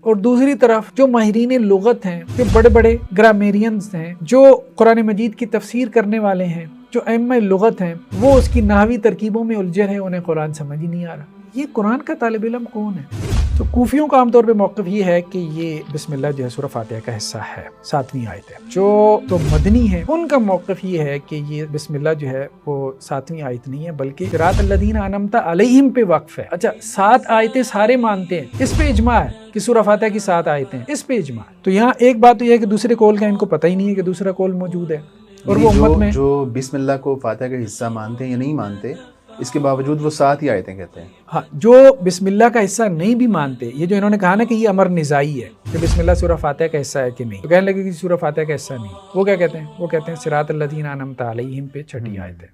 اور دوسری طرف جو ماہرین لغت ہیں، جو بڑے بڑے گرامیرینز ہیں، جو قرآن مجید کی تفسیر کرنے والے ہیں، جو ائمہ لغت ہیں، وہ اس کی نحوی ترکیبوں میں الجھے ہیں، انہیں قرآن سمجھ ہی نہیں آ رہا۔ یہ قرآن کا طالب علم کون ہے؟ تو کوفیوں کا عام طور پہ موقف یہ ہے کہ یہ بسم اللہ جو ہے سورہ فاتحہ کا حصہ ہے، 7ویں آیت ہے۔ جو تو مدنی ہیں ان کا موقف یہ ہے کہ یہ بسم اللہ جو ہے وہ 7ویں آیت نہیں ہے بلکہ صراط الذین انعمت علیہم پہ وقف ہے۔ اچھا 7 آیتیں سارے مانتے ہیں، اس پہ اجماع ہے کہ سورہ فاتحہ کی 7 آیتیں، اس پہ اجماع ہے۔ تو یہاں ایک بات تو یہ ہے کہ دوسرے قول کا ان کو پتہ ہی نہیں ہے کہ دوسرا قول موجود ہے، اور وہ امت میں جو بسم اللہ کو فاتحہ کا حصہ مانتے ہیں یا نہیں مانتے، اس کے باوجود وہ 7 ہی آیتیں کہتے ہیں۔ ہاں، جو بسم اللہ کا حصہ نہیں بھی مانتے، یہ جو انہوں نے کہا نا کہ یہ امر نزاعی ہے کہ بسم اللہ سورہ فاتحہ کا حصہ ہے کہ نہیں، تو کہنے لگے کہ سورہ فاتحہ کا حصہ نہیں، وہ کیا کہتے ہیں؟ وہ کہتے ہیں صراط الذین انعمت علیہم پہ 6 آیت ہے۔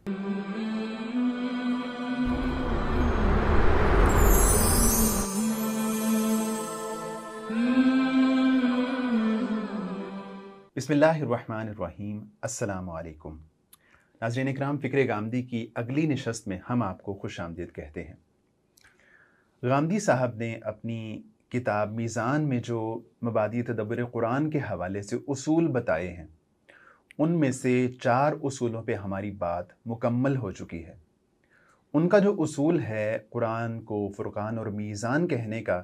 بسم اللہ الرحمن الرحیم۔ السلام علیکم ناظرین اکرام، فکر غامدی کی اگلی نشست میں ہم آپ کو خوش آمدید کہتے ہیں۔ غامدی صاحب نے اپنی کتاب میزان میں جو مبادئ تدبر قرآن کے حوالے سے اصول بتائے ہیں، ان میں سے 4 اصولوں پہ ہماری بات مکمل ہو چکی ہے۔ ان کا جو اصول ہے قرآن کو فرقان اور میزان کہنے کا،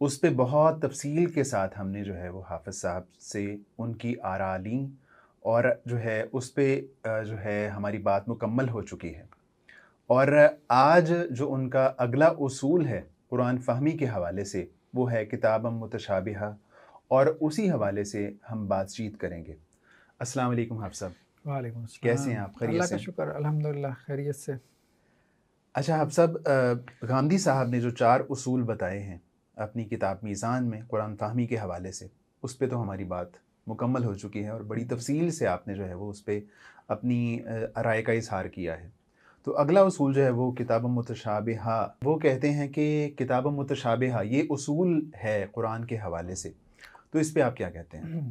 اس پہ بہت تفصیل کے ساتھ ہم نے جو ہے وہ حافظ صاحب سے ان کی آراء لیں، اور جو ہے اس پہ جو ہے ہماری بات مکمل ہو چکی ہے۔ اور آج جو ان کا اگلا اصول ہے قرآن فہمی کے حوالے سے، وہ ہے کتاب متشابہہ، اور اسی حوالے سے ہم بات چیت کریں گے۔ السلام علیکم حافظ صاحب۔ وعلیکم السلام۔ کیسے ہیں آپ؟ خیریت اللہ سے؟ کا شکر، الحمدللہ خیریت سے۔ اچھا حافظ صاحب، غامدی صاحب نے جو 4 اصول بتائے ہیں اپنی کتاب میزان میں قرآن فہمی کے حوالے سے، اس پہ تو ہماری بات مکمل ہو چکی ہے، اور بڑی تفصیل سے آپ نے جو ہے وہ اس پہ اپنی رائے کا اظہار کیا ہے۔ تو اگلا اصول جو ہے وہ کتاب متشابہہ، وہ کہتے ہیں کہ کتاب متشابہہ یہ اصول ہے قرآن کے حوالے سے، تو اس پہ آپ کیا کہتے ہیں؟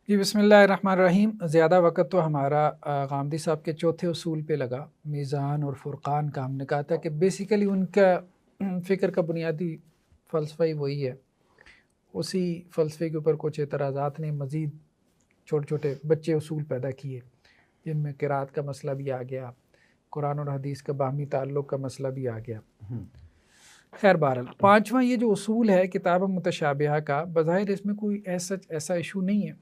جی بسم اللہ الرحمن الرحیم۔ زیادہ وقت تو ہمارا غامدی صاحب کے چوتھے اصول پہ لگا، میزان اور فرقان کا۔ ہم نے کہا تھا کہ بیسیکلی ان کا فکر کا بنیادی فلسفہ ہی وہی ہے، اسی فلسفے کے اوپر کچھ اعتراضات نے مزید چھوٹے چھوٹے بچے اصول پیدا کیے، جن میں قرات کا مسئلہ بھی آ گیا، قرآن اور حدیث کا باہمی تعلق کا مسئلہ بھی آ گیا۔ خیر بہرحال 5واں یہ جو اصول ہے کتاب متشابہہ کا، بظاہر اس میں کوئی ایسا ایشو نہیں ہے،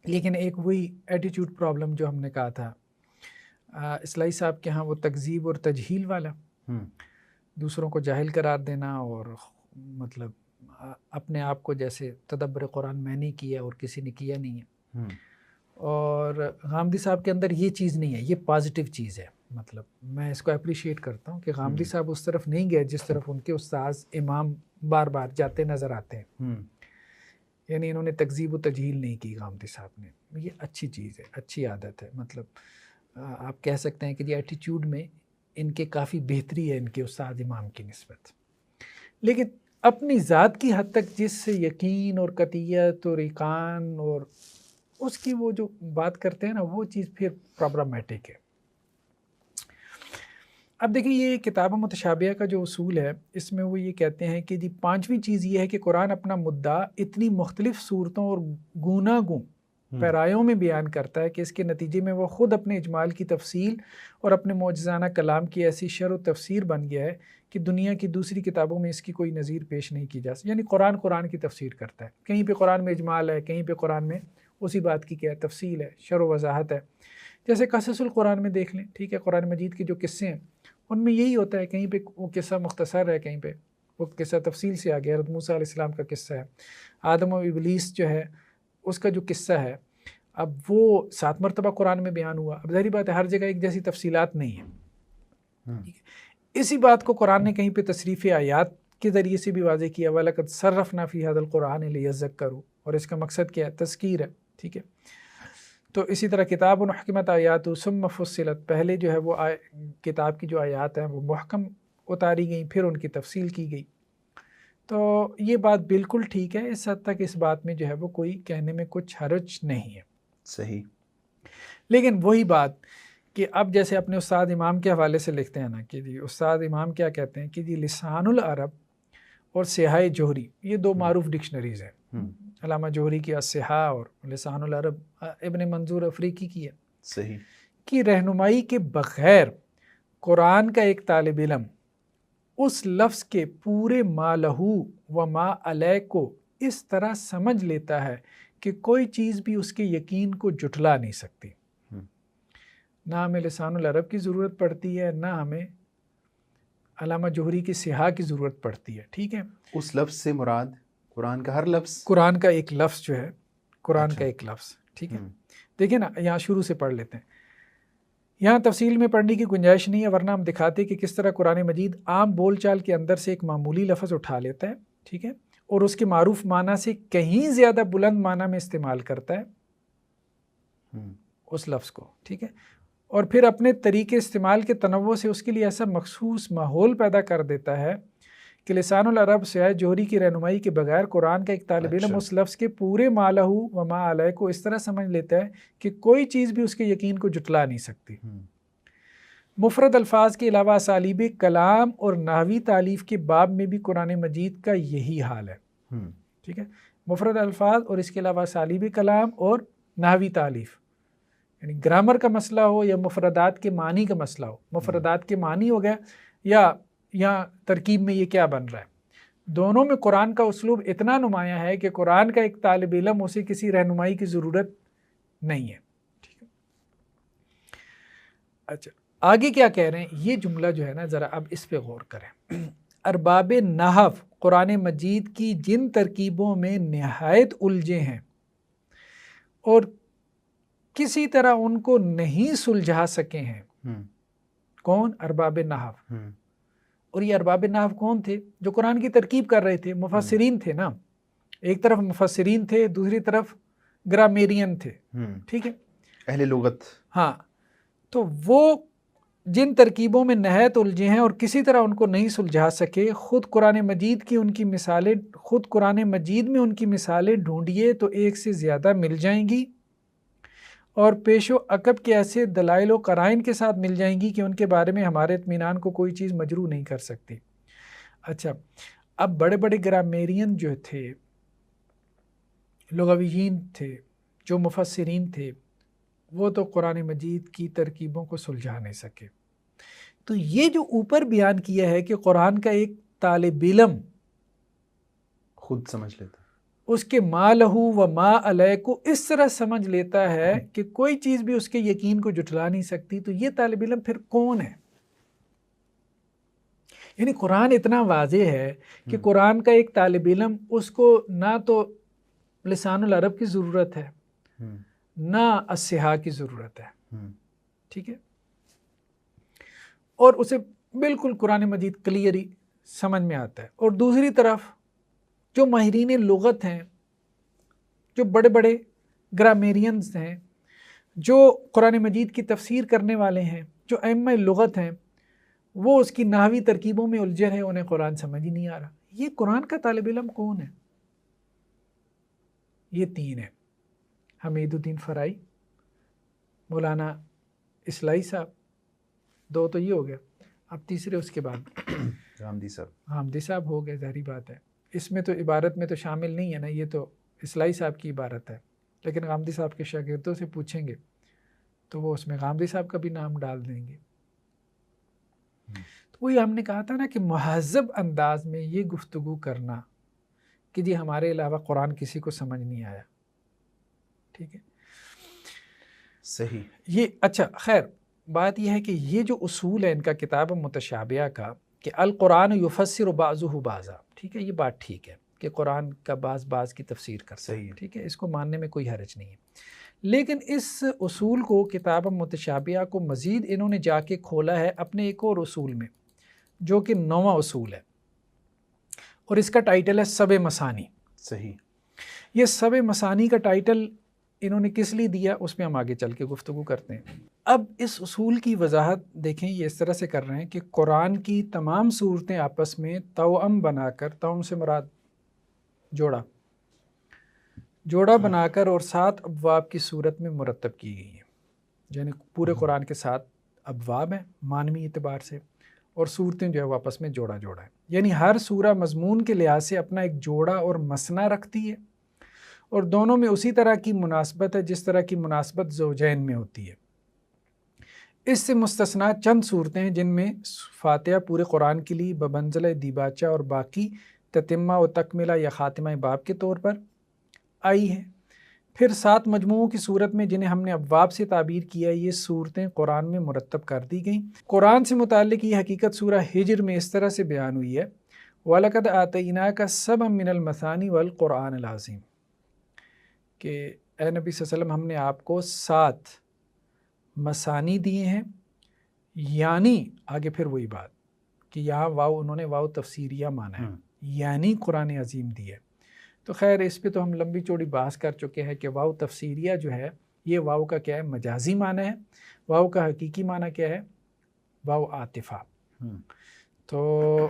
لیکن ایک وہی ایٹیٹیوڈ پرابلم جو ہم نے کہا تھا اصلاحی صاحب کے ہاں، وہ تکذیب اور تجہیل والا، دوسروں کو جاہل قرار دینا، اور مطلب اپنے آپ کو جیسے تدبر قرآن میں نے کیا اور کسی نے کیا نہیں ہے۔ اور غامدی صاحب کے اندر یہ چیز نہیں ہے، یہ پازیٹیو چیز ہے۔ مطلب میں اس کو اپریشیٹ کرتا ہوں کہ غامدی صاحب اس طرف نہیں گئے جس طرف ان کے استاذ امام بار بار جاتے نظر آتے ہیں، یعنی انہوں نے تکذیب و تجہیل نہیں کی غامدی صاحب نے۔ یہ اچھی چیز ہے، اچھی عادت ہے۔ مطلب آپ کہہ سکتے ہیں کہ یہ ایٹیٹیوڈ میں ان کے کافی بہتری ہے ان کے استاد امام کی نسبت، لیکن اپنی ذات کی حد تک جس سے یقین اور قطعیت اور ایقان اور اس کی وہ جو بات کرتے ہیں نا، وہ چیز پھر پرابلمیٹک ہے۔ اب دیکھیں یہ کتاب متشابہہ کا جو اصول ہے، اس میں وہ یہ کہتے ہیں کہ جی 5ویں چیز یہ ہے کہ قرآن اپنا مدعا اتنی مختلف صورتوں اور گوناگوں پیرایوں میں بیان کرتا ہے کہ اس کے نتیجے میں وہ خود اپنے اجمال کی تفصیل اور اپنے معجزانہ کلام کی ایسی شرح و تفسیر بن گیا ہے کہ دنیا کی دوسری کتابوں میں اس کی کوئی نظیر پیش نہیں کی جا سکتی۔ یعنی قرآن کی تفسیر کرتا ہے، کہیں پہ قرآن میں اجمال ہے، کہیں پہ قرآن میں اسی بات کی کیا ہے، تفصیل ہے، شرح و وضاحت ہے۔ جیسے قصص القرآن میں دیکھ لیں، ٹھیک ہے، قرآن مجید کے جو قصے ہیں ان میں یہی ہوتا ہے، کہیں پہ وہ قصہ مختصر ہے، کہیں پہ وہ قصہ تفصیل سے آ گیا۔ حضرت موسیٰ علیہ السلام کا قصہ ہے، آدم و ابلیس جو ہے اس کا جو قصہ ہے، اب وہ 7 مرتبہ قرآن میں بیان ہوا۔ اب ظاہری بات ہے ہر جگہ ایک جیسی تفصیلات نہیں ہیں۔ اسی بات کو قرآن نے کہیں پہ تصریف آیات کے ذریعے سے بھی واضح کیا، وَلَقَدْ صَرَّفْنَا فِي هَذَا الْقُرْآنِ لِيَذَّكَّرُوا، اور اس کا مقصد کیا ہے؟ تذکیر ہے، ٹھیک ہے۔ تو اسی طرح کتاب حکمت آیات ثم فصلت، پہلے جو ہے وہ کتاب کی جو آیات ہیں وہ محکم اتاری گئیں، پھر ان کی تفصیل کی گئی۔ تو یہ بات بالکل ٹھیک ہے، اس حد تک اس بات میں جو ہے وہ کوئی کہنے میں کچھ حرج نہیں ہے، صحیح۔ لیکن وہی بات کہ اب جیسے اپنے استاد امام کے حوالے سے لکھتے ہیں نا کہ جی استاد امام کیا کہتے ہیں کہ جی لسان العرب اور سیاہ جوہری، یہ دو معروف ڈکشنریز ہیں، ہم، علامہ جوہری کی الصحاح اور لسان العرب ابن منظور افریقی کی ہے، صحیح، کی رہنمائی کے بغیر قرآن کا ایک طالب علم اس لفظ کے پورے ما لہو و ما علیہ کو اس طرح سمجھ لیتا ہے کہ کوئی چیز بھی اس کے یقین کو جھٹلا نہیں سکتی۔ نہ ہمیں لسان العرب کی ضرورت پڑتی ہے، نہ ہمیں علامہ جوہری کی صحاح کی ضرورت پڑتی ہے، ٹھیک ہے۔ اس لفظ سے مراد قرآن کا ہر لفظ، قرآن کا ایک لفظ جو ہے، قرآن اچھا، کا ایک لفظ، ٹھیک ہے۔ ہم، دیکھیں نا، یہاں شروع سے پڑھ لیتے ہیں، یہاں تفصیل میں پڑھنے کی گنجائش نہیں ہے، ورنہ ہم دکھاتے کہ کس طرح قرآن مجید عام بول چال کے اندر سے ایک معمولی لفظ اٹھا لیتا ہے، ٹھیک ہے، اور اس کے معروف معنی سے کہیں زیادہ بلند معنی میں استعمال کرتا ہے ہم، اس لفظ کو، ٹھیک ہے، اور پھر اپنے طریقے استعمال کے تنوع سے اس کے لیے ایسا مخصوص ماحول پیدا کر دیتا ہے کہ لسان العرب سیاہ جوہری کی رہنمائی کے بغیر قرآن کا ایک طالب علم اچھا، اس لفظ کے پورے ما لہو و ما علیہ کو اس طرح سمجھ لیتا ہے کہ کوئی چیز بھی اس کے یقین کو جھٹلا نہیں سکتی۔ ہم، مفرد الفاظ کے علاوہ اسالیب کلام اور نحوی تالیف کے باب میں بھی قرآن مجید کا یہی حال ہے، ہم، ٹھیک ہے، مفرد الفاظ اور اس کے علاوہ اسالیب کلام اور نحوی تالیف، یعنی گرامر کا مسئلہ ہو یا مفردات کے معنی کا مسئلہ ہو، مفردات کے معنی ہو گیا یا ترکیب میں یہ کیا بن رہا ہے، دونوں میں قرآن کا اسلوب اتنا نمایاں ہے کہ قرآن کا ایک طالب علم اسے کسی رہنمائی کی ضرورت نہیں ہے، ٹھیک ہے۔ اچھا، آگے کیا کہہ رہے ہیں، یہ جملہ جو ہے نا، ذرا اب اس پہ غور کریں۔ ارباب نحو قرآن مجید کی جن ترکیبوں میں نہایت الجھے ہیں اور کسی طرح ان کو نہیں سلجھا سکے ہیں، ہم، کون؟ ارباب نحو۔ ہم، اور یہ ارباب نحو کون تھے؟ جو قرآن کی ترکیب کر رہے تھے، مفسرین تھے نا، ایک طرف مفسرین تھے، دوسری طرف گرامیرین تھے، ہم، ٹھیک ہے، اہل لغت، ہاں، تو وہ جن ترکیبوں میں نہایت الجھے ہیں اور کسی طرح ان کو نہیں سلجھا سکے، خود قرآن مجید میں ان کی مثالیں ڈھونڈیے تو ایک سے زیادہ مل جائیں گی، اور پیش و عقب کے ایسے دلائل و قرائن کے ساتھ مل جائیں گی کہ ان کے بارے میں ہمارے اطمینان کو کوئی چیز مجروح نہیں کر سکتی۔ اچھا، اب بڑے بڑے گرامیرین جو تھے، لغویین تھے، جو مفسرین تھے، وہ تو قرآن مجید کی ترکیبوں کو سلجھا نہیں سکے۔ تو یہ جو اوپر بیان کیا ہے کہ قرآن کا ایک طالب علم خود سمجھ لیتا، اس کے ما لہو و ما علیہ کو اس طرح سمجھ لیتا ہے کہ کوئی چیز بھی اس کے یقین کو جھٹلا نہیں سکتی، تو یہ طالب علم پھر کون ہے؟ یعنی قرآن اتنا واضح ہے کہ قرآن کا ایک طالب علم، اس کو نہ تو لسان العرب کی ضرورت ہے، ہم، نہ الصحاح کی ضرورت ہے، ہم، ٹھیک ہے، اور اسے بالکل قرآن مجید کلیئری سمجھ میں آتا ہے۔ اور دوسری طرف جو ماہرین لغت ہیں، جو بڑے بڑے گرامیرینز ہیں، جو قرآن مجید کی تفسیر کرنے والے ہیں، جو ائمہ لغت ہیں، وہ اس کی نحوی ترکیبوں میں الجھے ہیں، انہیں قرآن سمجھ ہی نہیں آ رہا۔ یہ قرآن کا طالب علم کون ہے؟ یہ تین ہیں، حمید الدین فرائی، مولانا اصلاحی صاحب، دو تو یہ ہو گیا، اب تیسرے اس کے بعد غامدی صاحب، حامدی صاحب ہو گئے، ظاہری بات ہے، اس میں تو عبارت میں تو شامل نہیں ہے نا، یہ تو اصلاحی صاحب کی عبارت ہے، لیکن غامدی صاحب کے شاگردوں سے پوچھیں گے تو وہ اس میں غامدی صاحب کا بھی نام ڈال دیں گے۔ تو وہی ہم نے کہا تھا نا کہ مہذب انداز میں یہ گفتگو کرنا کہ جی ہمارے علاوہ قرآن کسی کو سمجھ نہیں آیا، ٹھیک ہے، صحیح، یہ اچھا خیر بات یہ ہے کہ یہ جو اصول ہے ان کا کتاب متشابہہ کا کہ القرآن یفسر بعضہ بعضا، ٹھیک ہے، یہ بات ٹھیک ہے کہ قرآن کا بعض کی تفسیر کرتا ہے، صحیح ہے، ٹھیک ہے، اس کو ماننے میں کوئی حرج نہیں ہے، لیکن اس اصول کو کتاب متشابہہ کو مزید انہوں نے جا کے کھولا ہے اپنے ایک اور اصول میں، جو کہ 9واں اصول ہے، اور اس کا ٹائٹل ہے سبع مثانی۔ صحیح، یہ سبع مثانی کا ٹائٹل انہوں نے کس لیے دیا، اس میں ہم آگے چل کے گفتگو کرتے ہیں۔ اب اس اصول کی وضاحت دیکھیں، یہ اس طرح سے کر رہے ہیں کہ قرآن کی تمام صورتیں آپس میں توأم بنا کر، توأم سے مراد جوڑا بنا کر اور 7 ابواب کی صورت میں مرتب کی گئی ہیں، یعنی پورے قرآن کے 7 ابواب ہیں معنوی اعتبار سے، اور صورتیں جو ہے وہ آپس میں جوڑا ہے۔ یعنی ہر سورہ مضمون کے لحاظ سے اپنا ایک جوڑا اور مسنا رکھتی ہے، اور دونوں میں اسی طرح کی مناسبت ہے جس طرح کی مناسبت زوجین میں ہوتی ہے۔ اس سے مستثنا چند صورتیں ہیں جن میں فاتحہ پورے قرآن کے لیے بمنزلہ دیباچہ اور باقی تتمہ و تکملہ یا خاتمہ باب کے طور پر آئی ہیں۔ پھر 7 مجموعوں کی صورت میں جنہیں ہم نے ابواب سے تعبیر کیا ہے، یہ صورتیں قرآن میں مرتب کر دی گئیں۔ قرآن سے متعلق یہ حقیقت سورہ ہجر میں اس طرح سے بیان ہوئی ہے، وَلَقَدْ آتَيْنَاكَ سَبْعًا مِّنَ الْمَثَانِي وَالْقُرْآنِ الْعَظِيمِ، کہ اے نبی صلی اللہ علیہ وسلم ہم نے آپ کو 7 مثانی دیے ہیں، یعنی آگے پھر وہی بات کہ یہاں واو انہوں نے واو تفسیریہ مانا ہے، یعنی قرآن عظیم دی ہے۔ تو خیر اس پہ تو ہم لمبی چوڑی بحث کر چکے ہیں کہ واو تفسیریہ جو ہے یہ واو کا کیا ہے، مجازی معنی ہے، واو کا حقیقی معنی کیا ہے، واو عاطفہ۔ تو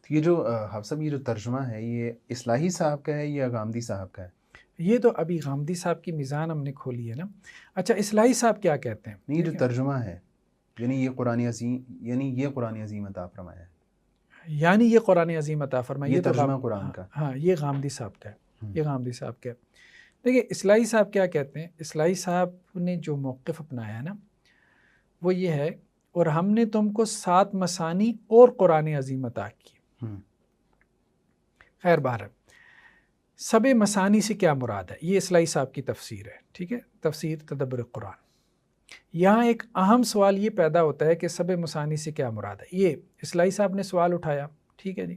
یہ جو حافظ صاحب یہ جو ترجمہ ہے یہ اصلاحی صاحب کا ہے یا غامدی صاحب کا ہے؟ یہ تو ابھی غامدی صاحب کی میزان ہم نے کھولی ہے نا۔ اچھا اصلاحی صاحب کیا کہتے ہیں؟ نہیں، یہ جو ترجمہ ہے یعنی یہ قرآن عظیم عطا فرمایا ہے، یعنی یہ قرآن عظیم عطا فرمایا، یہ تو ترجمہ قرآن کا، ہاں یہ غامدی صاحب کا ہے، یہ غامدی صاحب کا ہے۔ دیکھیے اصلاحی صاحب کیا کہتے ہیں، اصلاحی صاحب نے جو موقف اپنایا ہے نا وہ یہ ہے، اور ہم نے تم کو 7 مثانی اور قرآن عظیم عطا کی۔ خیر بہرحال سب مثانی سے کیا مراد ہے، یہ اصلاحی صاحب کی تفسیر ہے، ٹھیک ہے، تفسیر تدبر قرآن۔ یہاں ایک اہم سوال یہ پیدا ہوتا ہے کہ سب مثانی سے کیا مراد ہے، یہ اصلاحی صاحب نے سوال اٹھایا، ٹھیک ہے جی۔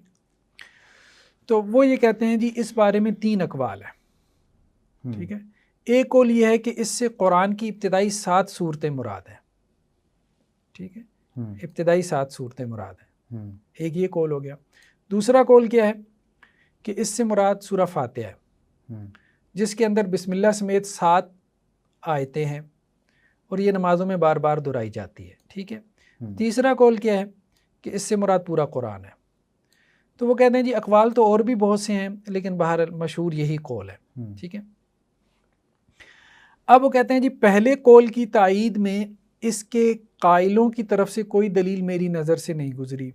تو وہ یہ کہتے ہیں جی اس بارے میں 3 اقوال ہیں، ٹھیک ہے۔ ایک قول یہ ہے کہ اس سے قرآن کی ابتدائی 7 صورتیں مراد ہیں، ٹھیک ہے، ابتدائی 7 صورتیں مراد ہیں، ایک یہ قول ہو گیا۔ دوسرا قول کیا ہے کہ اس سے مراد سورہ فاتحہ ہے، جس کے اندر بسم اللہ سمیت 7 آیتیں ہیں اور یہ نمازوں میں بار بار دہرائی جاتی ہے، ٹھیک ہے۔ تیسرا قول کیا ہے کہ اس سے مراد پورا قرآن ہے۔ تو وہ کہتے ہیں جی اقوال تو اور بھی بہت سے ہیں لیکن بہرحال مشہور یہی قول ہے، ٹھیک ہے۔ اب وہ کہتے ہیں جی پہلے قول کی تائید میں اس کے قائلوں کی طرف سے کوئی دلیل میری نظر سے نہیں گزری،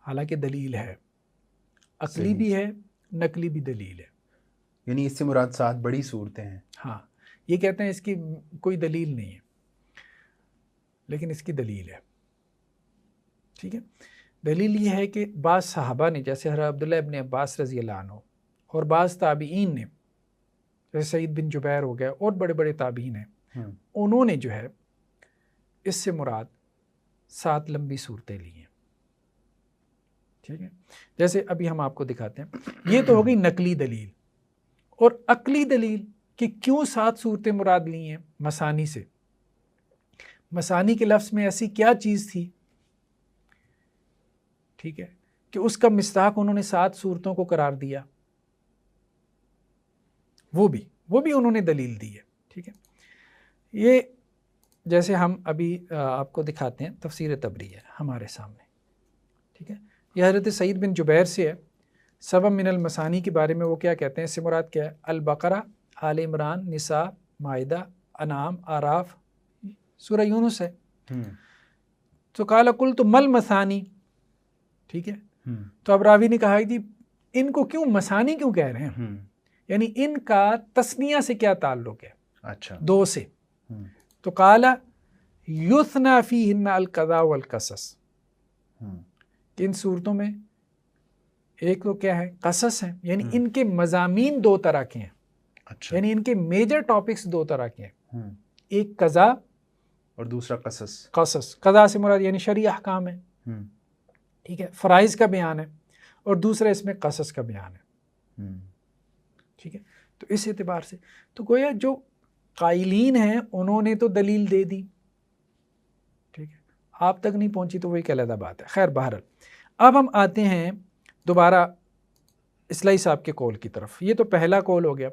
حالانکہ دلیل ہے، عقلی بھی ہے، نقلی بھی دلیل ہے، یعنی اس سے مراد 7 بڑی صورتیں ہیں۔ ہاں یہ کہتے ہیں اس کی کوئی دلیل نہیں ہے لیکن اس کی دلیل ہے، ٹھیک ہے۔ دلیل یہ ہے کہ بعض صحابہ نے جیسے حضرت عبداللہ ابن عباس رضی اللہ عنہ اور بعض تابعین نے جیسے سعید بن جبیر ہو گیا اور بڑے بڑے تابعین ہیں، انہوں نے جو ہے اس سے مراد 7 لمبی صورتیں لی ہیں، ٹھیک ہے۔ جیسے ابھی ہم آپ کو دکھاتے ہیں، یہ تو ہو گئی نقلی دلیل، اور عقلی دلیل کہ کیوں 7 صورتیں مراد لی ہیں مثانی سے، مثانی کے لفظ میں ایسی کیا چیز تھی، ٹھیک ہے، کہ اس کا مصداق انہوں نے 7 صورتوں کو قرار دیا، وہ بھی انہوں نے دلیل دی ہے، ٹھیک ہے۔ یہ جیسے ہم ابھی آپ کو دکھاتے ہیں تفسیر تبری ہے ہمارے سامنے، ٹھیک ہے، یہ حضرت سعید بن جبیر سے ہے۔ سبع من المثانی کے بارے میں وہ کیا کہتے ہیں، اس سے مراد کیا ہے، البقرہ، آل عمران، نساء، مائدہ، انعام، اعراف، سورہ یونس ہے۔ تو قال قلت مل مثانی، ٹھیک ہے، تو اب راوی نے کہا کہ ان کو کیوں مثانی کیوں کہہ رہے ہیں، یعنی ان کا تثنیہ سے کیا تعلق ہے، اچھا 2 سے۔ تو قال یثنى فیہن القضاء والقصص، کہ ان صورتوں میں ایک تو کیا ہے، قصص ہیں، یعنی ان کے مضامین 2 طرح کے ہیں، اچھا، یعنی ان کے میجر ٹاپکس 2 طرح کے ہیں، ایک قضاء اور دوسرا قصص۔ قضاء سے مراد یعنی شرعی احکام ہے، ٹھیک ہے، فرائض کا بیان ہے، اور دوسرا اس میں قصص کا بیان ہے، ٹھیک ہے۔ تو اس اعتبار سے تو گویا جو قائلین ہیں انہوں نے تو دلیل دے دی، ٹھیک ہے، آپ تک نہیں پہنچی تو وہی ایک علیحدہ بات ہے۔ خیر بہرحال اب ہم آتے ہیں دوبارہ اصلاحی صاحب کے قول کی طرف۔ یہ تو پہلا قول ہو گیا،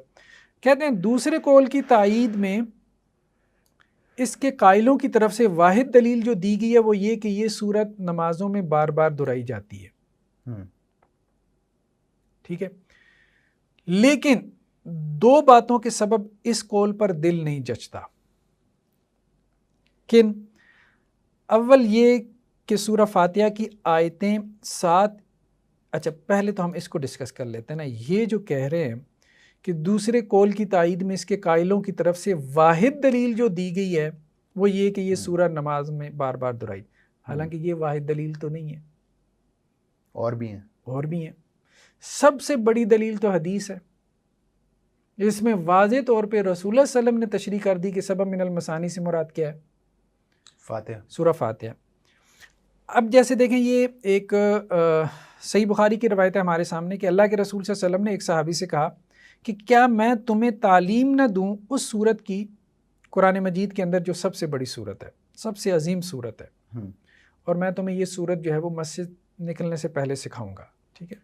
کہتے ہیں دوسرے قول کی تائید میں اس کے قائلوں کی طرف سے واحد دلیل جو دی گئی ہے وہ یہ کہ یہ صورت نمازوں میں بار بار دہرائی جاتی ہے، ٹھیک ہے، لیکن 2 باتوں کے سبب اس قول پر دل نہیں جچتا۔ کن؟ اول یہ کہ سورہ فاتحہ کی آیتیں 7، اچھا پہلے تو ہم اس کو ڈسکس کر لیتے ہیں نا. یہ جو کہہ رہے ہیں کہ دوسرے قول کی تائید میں اس کے قائلوں کی طرف سے واحد دلیل جو دی گئی ہے وہ یہ کہ یہ سورہ نماز میں بار بار دہرائی، حالانکہ یہ واحد دلیل تو نہیں ہے، اور بھی ہیں. سب سے بڑی دلیل تو حدیث ہے، اس میں واضح طور پہ رسول اللہ صلی اللہ علیہ وسلم نے تشریح کر دی کہ سبب من المثانی سے مراد کیا ہے؟ فاتحہ، سورہ فاتحہ. اب جیسے دیکھیں یہ ایک صحیح بخاری کی روایت ہے ہمارے سامنے کہ اللہ کے رسول صلی اللہ علیہ وسلم نے ایک صحابی سے کہا کہ کیا میں تمہیں تعلیم نہ دوں اس صورت کی قرآن مجید کے اندر جو سب سے بڑی صورت ہے، سب سے عظیم صورت ہے، اور میں تمہیں یہ صورت جو ہے وہ مسجد نکلنے سے پہلے سکھاؤں گا. ٹھیک ہے،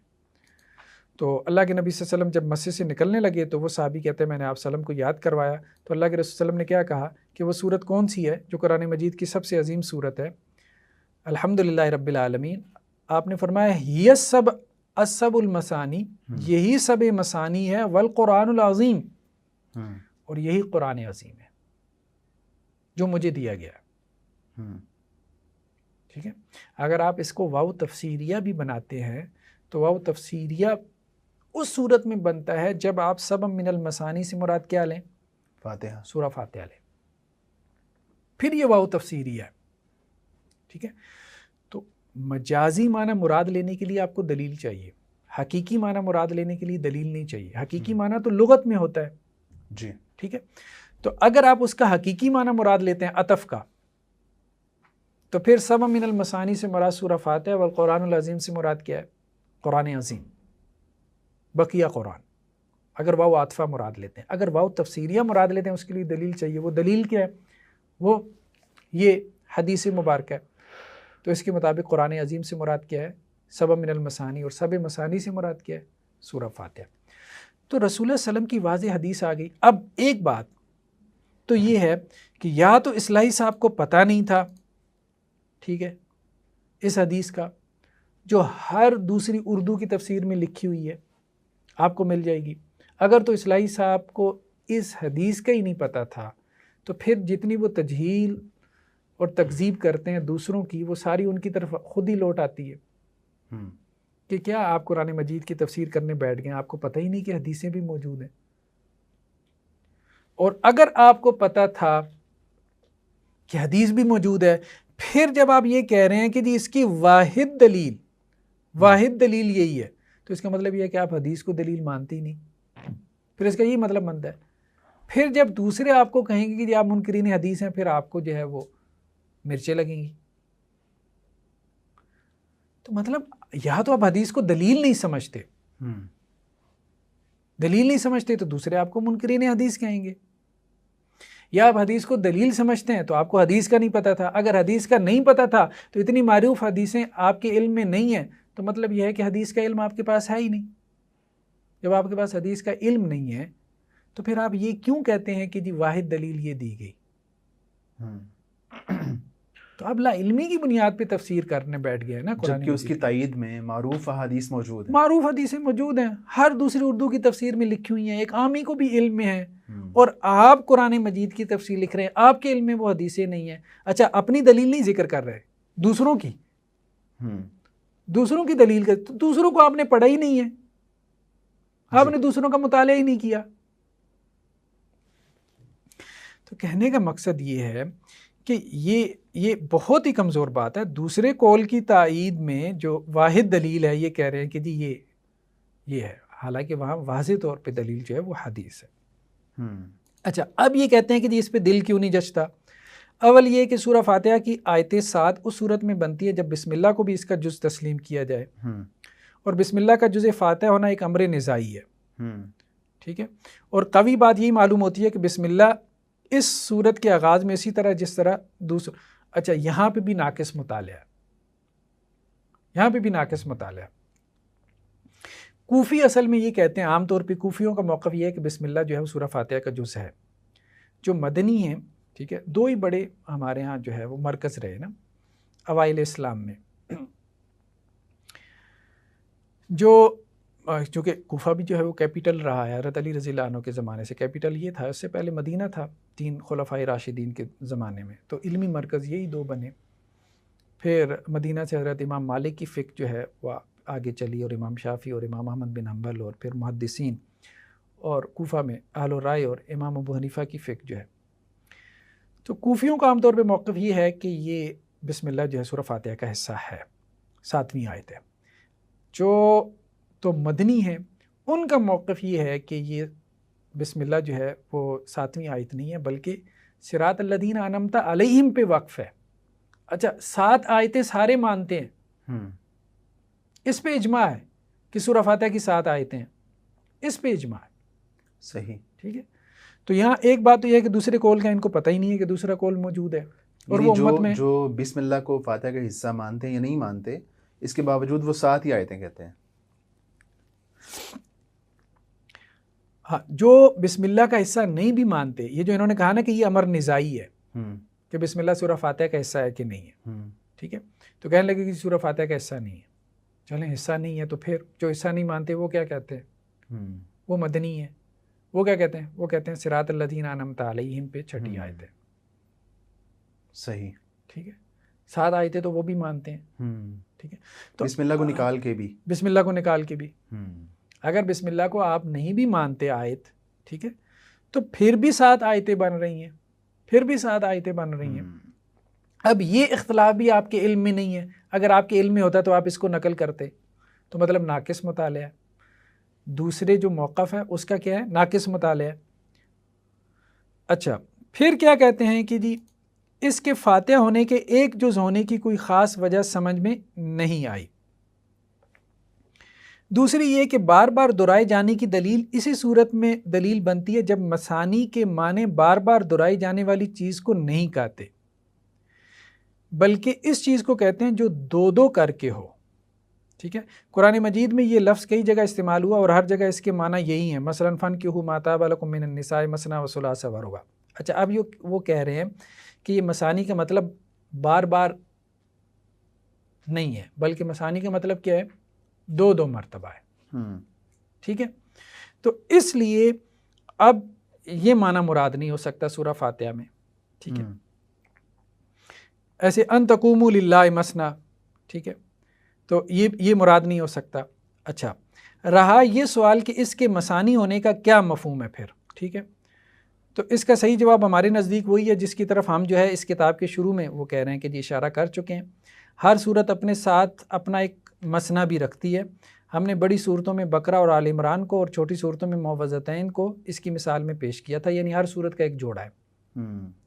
تو اللہ کے نبی صلی اللہ علیہ وسلم جب مسجد سے نکلنے لگے تو وہ صحابی کہتے ہیں میں نے آپ صلی اللہ علیہ وسلم کو یاد کروایا تو اللہ کے رسول صلی اللہ علیہ وسلم نے کیا کہا کہ وہ صورت کون سی ہے جو قرآن مجید کی سب سے عظیم صورت ہے؟ الحمدللہ رب العالمین. آپ نے فرمایا یہ سب السب المثانی، یہی سب مثانی ہے، والقرآن العظیم، اور یہی قرآن عظیم ہے جو مجھے دیا گیا. ٹھیک ہے، اگر آپ اس کو واو تفسیریہ بھی بناتے ہیں تو واو تفسیریہ اس صورت میں بنتا ہے جب آپ سبب من المثانی سے مراد کیا لیں؟ فاتحہ، سورہ فاتحہ لیں، پھر یہ واو تفسیریہ ہے. ٹھیک ہے، تو مجازی معنی مراد لینے کے لیے آپ کو دلیل چاہیے، حقیقی معنی مراد لینے کے لیے دلیل نہیں چاہیے. حقیقی معنی تو لغت میں ہوتا ہے. جی ٹھیک ہے، تو اگر آپ اس کا حقیقی معنی مراد لیتے ہیں عطف کا، تو پھر سبب من المثانی سے مراد سورہ فاتحہ، والقرآن العظیم سے مراد کیا ہے؟ قرآن عظیم، بقیہ قرآن. اگر واو عاطفہ مراد لیتے ہیں، اگر واو تفسیریہ مراد لیتے ہیں اس کے لیے دلیل چاہیے. وہ دلیل کیا ہے؟ وہ یہ حدیث مبارکہ ہے. تو اس کے مطابق قرآن عظیم سے مراد کیا ہے؟ سبب من المثانی، اور سبب مثانی سے مراد کیا ہے؟ سورہ فاتحہ. تو رسول اللہ صلی اللہ علیہ وسلم کی واضح حدیث آ گئی. اب ایک بات تو یہ ہے کہ یا تو اصلاحی صاحب کو پتہ نہیں تھا، ٹھیک ہے، اس حدیث کا جو ہر دوسری اردو کی تفسیر میں لکھی ہوئی ہے آپ کو مل جائے گی. اگر تو اصلاحی صاحب کو اس حدیث کا ہی نہیں پتہ تھا تو پھر جتنی وہ تجہیل اور تکذیب کرتے ہیں دوسروں کی، وہ ساری ان کی طرف خود ہی لوٹ آتی ہے کہ کیا آپ قرآن مجید کی تفسیر کرنے بیٹھ گئے، آپ کو پتہ ہی نہیں کہ حدیثیں بھی موجود ہیں. اور اگر آپ کو پتہ تھا کہ حدیث بھی موجود ہے، پھر جب آپ یہ کہہ رہے ہیں کہ جی اس کی واحد دلیل یہی ہے، تو اس کا مطلب یہ ہے کہ آپ حدیث کو دلیل مانتے ہی نہیں. پھر اس کا یہی مطلب بنتا ہے. پھر جب دوسرے آپ کو کہیں گے کہ جی آپ منکرین حدیث ہیں، پھر آپ کو جو ہے وہ مرچیں لگیں گی. تو مطلب یا تو آپ حدیث کو دلیل نہیں سمجھتے تو دوسرے آپ کو منکرین حدیث کہیں گے، یا آپ حدیث کو دلیل سمجھتے ہیں تو آپ کو حدیث کا نہیں پتہ تھا. اگر حدیث کا نہیں پتہ تھا تو اتنی معروف حدیثیں آپ کے علم میں نہیں ہیں، تو مطلب یہ ہے کہ حدیث کا علم آپ کے پاس ہے ہی نہیں. جب آپ کے پاس حدیث کا علم نہیں ہے تو پھر آپ یہ کیوں کہتے ہیں کہ جی واحد دلیل یہ دی گئی؟ تو اب لا علمی کی بنیاد پہ تفسیر کرنے بیٹھ گئے نا. جبکہ اس کی تائید میں معروف احادیث موجود ہیں، معروف حدیثیں موجود ہیں، ہر دوسری اردو کی تفسیر میں لکھی ہوئی ہیں، ایک عامی کو بھی علم میں ہے. اور آپ قرآن مجید کی تفسیر لکھ رہے ہیں، آپ کے علم میں وہ حدیثیں نہیں ہیں. اچھا اپنی دلیل نہیں ذکر کر رہے، دوسروں کی دلیل کر، دوسروں کو آپ نے پڑھا ہی نہیں ہے، آپ نے دوسروں کا مطالعہ ہی نہیں کیا. تو کہنے کا مقصد یہ ہے کہ یہ بہت ہی کمزور بات ہے. دوسرے قول کی تائید میں جو واحد دلیل ہے یہ کہہ رہے ہیں کہ جی یہ ہے، حالانکہ وہاں واضح طور پہ دلیل جو ہے وہ حدیث ہے. اچھا اب یہ کہتے ہیں کہ جی اس پہ دل کیوں نہیں جچتا؟ اول یہ کہ سورہ فاتحہ کی آیت 7 اس صورت میں بنتی ہے جب بسم اللہ کو بھی اس کا جز تسلیم کیا جائے، اور بسم اللہ کا جز فاتحہ ہونا ایک امر نزاعی ہے. ٹھیک ہے، اور قوی بات یہی معلوم ہوتی ہے کہ بسم اللہ اس صورت کے آغاز میں اسی طرح جس طرح اچھا یہاں پہ بھی ناقص مطالعہ. کوفی اصل میں یہ کہتے ہیں، عام طور پہ کوفیوں کا موقف یہ ہے کہ بسم اللہ جو ہے وہ سورہ فاتحہ کا جز ہے. جو مدنی ہیں، ٹھیک ہے، دو ہی بڑے ہمارے ہاں جو ہے وہ مرکز رہے نا اوائل اسلام میں، چونکہ کوفہ بھی جو ہے وہ کیپٹل رہا ہے حضرت علی رضی اللہ عنہ کے زمانے سے. کیپٹل یہ تھا، اس سے پہلے مدینہ تھا 3 خلفائے راشدین کے زمانے میں، تو علمی مرکز یہی 2 بنے. پھر مدینہ سے حضرت امام مالک کی فقہ جو ہے وہ آگے چلی، اور امام شافعی اور امام احمد بن حنبل، اور پھر محدثین، اور کوفہ میں اہل الرائے اور امام ابو حنیفہ کی فقہ جو ہے۔ تو کوفیوں کا عام طور پہ موقف یہ ہے کہ یہ بسم اللہ جو ہے سورہ فاتحہ کا حصہ ہے، 7ویں آیت ہے۔ جو تو مدنی ہیں ان کا موقف یہ ہے کہ یہ بسم اللہ جو ہے وہ 7ویں آیت نہیں ہے، بلکہ صراط الذین انعمت علیہم پہ وقف ہے۔ اچھا 7 آیتیں سارے مانتے ہیں، اس پہ اجماع ہے کہ سورہ فاتحہ کی 7 آیتیں ہیں، اس پہ اجماع ہے۔ صحیح، ٹھیک ہے، تو یہاں ایک بات تو یہ ہے کہ دوسرے قول کا ان کو پتہ ہی نہیں ہے کہ دوسرا قول موجود ہے، اور یعنی وہ امت میں جو بسم اللہ کو فاتحہ کا حصہ مانتے ہیں یا نہیں مانتے، اس کے باوجود وہ 7 ہی آیتیں کہتے ہیں۔ ہاں، جو بسم اللہ کا حصہ نہیں بھی مانتے، یہ جو انہوں نے کہا نا کہ یہ امر نزاعی ہے کہ بسم اللہ سورہ فاتحہ کا حصہ ہے کہ نہیں ہے، ٹھیک ہے، تو کہنے لگے کہ سورہ فاتحہ کا حصہ نہیں ہے۔ چلیں حصہ نہیں ہے تو پھر جو حصہ نہیں مانتے وہ کیا کہتے ہیں؟ وہ مدنی ہے، وہ کیا کہتے ہیں؟ وہ کہتے ہیں صراط الذین انعمت علیہم پہ 6 آیت ہے۔ صحیح، ٹھیک ہے، 7 آیتیں تو وہ بھی مانتے ہیں، ٹھیک ہے، تو بسم اللہ کو نکال کے بھی، بسم اللہ کو نکال کے بھی، اگر بسم اللہ کو آپ نہیں بھی مانتے آیت، ٹھیک ہے، تو پھر بھی 7 آیتیں بن رہی ہیں، پھر بھی 7 آیتیں بن رہی ہیں۔ اب یہ اختلاف بھی آپ کے علم میں نہیں ہے، اگر آپ کے علم میں ہوتا تو آپ اس کو نقل کرتے، تو مطلب ناقص مطالعہ ہے۔ دوسرے جو موقف ہے اس کا کیا ہے؟ ناقص مطالعہ ہے۔ اچھا پھر کیا کہتے ہیں کہ جی اس کے فاتحہ ہونے کے ایک جز ہونے کی کوئی خاص وجہ سمجھ میں نہیں آئی۔ دوسری یہ کہ بار بار دہرائے جانے کی دلیل اسی صورت میں دلیل بنتی ہے جب مثانی کے معنی بار بار دہرائی جانے والی چیز کو نہیں کہتے، بلکہ اس چیز کو کہتے ہیں جو دو کر کے ہو۔ ٹھیک ہے، قرآن مجید میں یہ لفظ کئی جگہ استعمال ہوا اور ہر جگہ اس کے معنی یہی ہیں، مثلا فَانكِحُوا مَا طَابَ لَكُم مِّنَ النِّسَاءِ مَثْنَىٰ وَثُلَاثَ وَرُبَاعَ۔ اچھا اب وہ کہہ رہے ہیں کہ یہ مثانی کا مطلب بار بار نہیں ہے، بلکہ مثانی کا مطلب کیا ہے؟ 2 مرتبہ ہے۔ ٹھیک ہے، تو اس لیے اب یہ معنی مراد نہیں ہو سکتا سورہ فاتحہ میں، ٹھیک ہے، ایسے ان تقوموا للہ مثنی، ٹھیک ہے، تو یہ مراد نہیں ہو سکتا۔ اچھا رہا یہ سوال کہ اس کے مثانی ہونے کا کیا مفہوم ہے پھر، ٹھیک ہے، تو اس کا صحیح جواب ہمارے نزدیک وہی ہے جس کی طرف ہم جو ہے اس کتاب کے شروع میں وہ کہہ رہے ہیں کہ جی اشارہ کر چکے ہیں۔ ہر صورت اپنے ساتھ اپنا ایک مثنیٰ بھی رکھتی ہے۔ ہم نے بڑی صورتوں میں بقرہ اور آل عمران کو اور چھوٹی صورتوں میں معوذتین کو اس کی مثال میں پیش کیا تھا، یعنی ہر صورت کا ایک جوڑا ہے،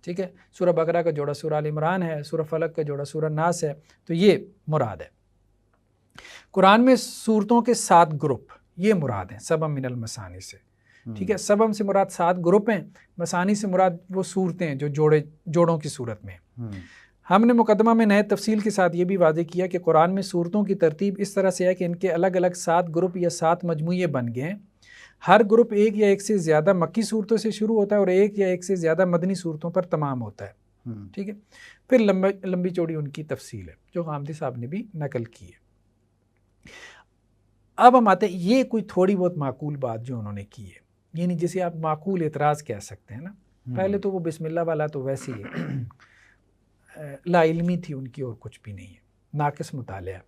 ٹھیک ہے، سورہ بقرہ کا جوڑا سورہ آل عمران ہے، سورہ فلق کا جوڑا سورہ ناس ہے، تو یہ مراد ہے۔ قرآن میں صورتوں کے 7 گروپ یہ مراد ہیں سبع من المثانی سے، ٹھیک ہے، سبع سے مراد 7 گروپ ہیں، مثانی سے مراد وہ صورتیں ہیں جو جوڑوں کی صورت میں۔ ہم نے مقدمہ میں نہایت تفصیل کے ساتھ یہ بھی واضح کیا کہ قرآن میں صورتوں کی ترتیب اس طرح سے ہے کہ ان کے الگ الگ 7 گروپ یا 7 مجموعے بن گئے ہیں۔ ہر گروپ ایک یا ایک سے زیادہ مکی صورتوں سے شروع ہوتا ہے اور ایک یا ایک سے زیادہ مدنی صورتوں پر تمام ہوتا ہے، ٹھیک ہے، پھر لمبی چوڑی ان کی تفصیل ہے جو غامدی صاحب نے بھی نقل کی ہے۔ اب ہم آتے ہیں یہ کوئی تھوڑی بہت معقول بات جو انہوں نے کی ہے، یعنی جسے آپ معقول اعتراض کہہ سکتے ہیں نا۔ پہلے تو وہ بسم اللہ والا تو ویسے ہی ہے، لا علمی تھی ان کی اور کچھ بھی نہیں ہے، ناقص مطالعہ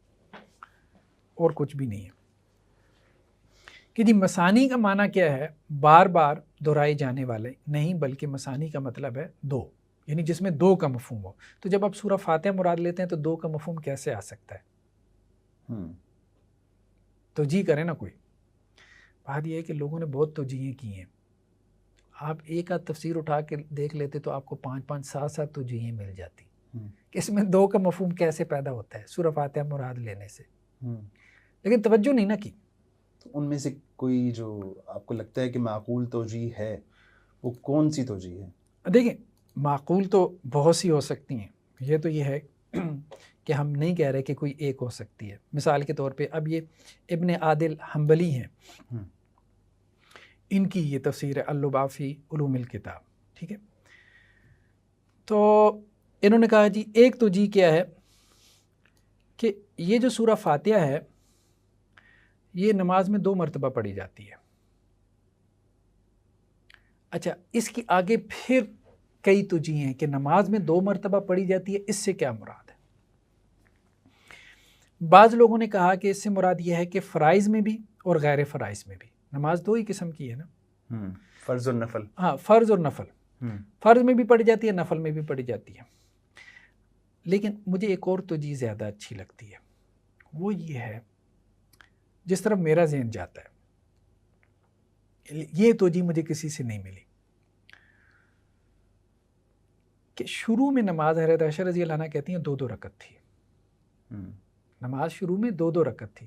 اور کچھ بھی نہیں ہے۔ کہ جی مثانی کا معنی کیا ہے؟ بار بار دہرائے جانے والے نہیں، بلکہ مثانی کا مطلب ہے 2، یعنی جس میں 2 کا مفہوم ہو۔ تو جب آپ سورہ فاتحہ مراد لیتے ہیں تو 2 کا مفہوم کیسے آ سکتا ہے؟ توجیہ کریں نا کوئی۔ بات یہ ہے کہ لوگوں نے بہت توجیہیں کی ہیں، آپ ایک آدھ تفسیر اٹھا کے دیکھ لیتے تو آپ کو 5 7 توجیہیں مل جاتی کہ اس میں 2 کا مفہوم کیسے پیدا ہوتا ہے سورہ فاتحہ مراد لینے سے، لیکن توجہ نہیں نہ کی۔ تو ان میں سے کوئی جو آپ کو لگتا ہے کہ معقول توجیہ ہے وہ کون سی توجیہ ہے؟ دیکھیں معقول تو بہت سی ہو سکتی ہیں، یہ تو یہ ہے کہ ہم نہیں کہہ رہے کہ کوئی ایک ہو سکتی ہے۔ مثال کے طور پہ اب یہ ابن عادل حنبلی ہیں، ان کی یہ تفسیر ہے اللباب فی علوم الکتاب، ٹھیک ہے، تو انہوں نے کہا جی ایک توجیہ کیا ہے کہ یہ جو سورہ فاتحہ ہے یہ نماز میں 2 مرتبہ پڑھی جاتی ہے۔ اچھا اس کی آگے پھر کئی توجیہیں ہیں کہ نماز میں 2 مرتبہ پڑھی جاتی ہے، اس سے کیا مراد ہے؟ بعض لوگوں نے کہا کہ اس سے مراد یہ ہے کہ فرائض میں بھی اور غیر فرائض میں بھی، نماز دو ہی قسم کی ہے نا، فرض اور نفل. ہاں فرض اور نفل، فرض میں بھی پڑھی جاتی ہے، نفل میں بھی پڑھی جاتی ہے. لیکن مجھے ایک اور توجہ زیادہ اچھی لگتی ہے، وہ یہ ہے جس طرف میرا ذہن جاتا ہے، یہ توجہ مجھے کسی سے نہیں ملی، کہ شروع میں نماز حضرت عائشہ رضی اللہ عنہا کہتی ہیں 2 رکعت تھی. نماز شروع میں 2 رکعت تھی،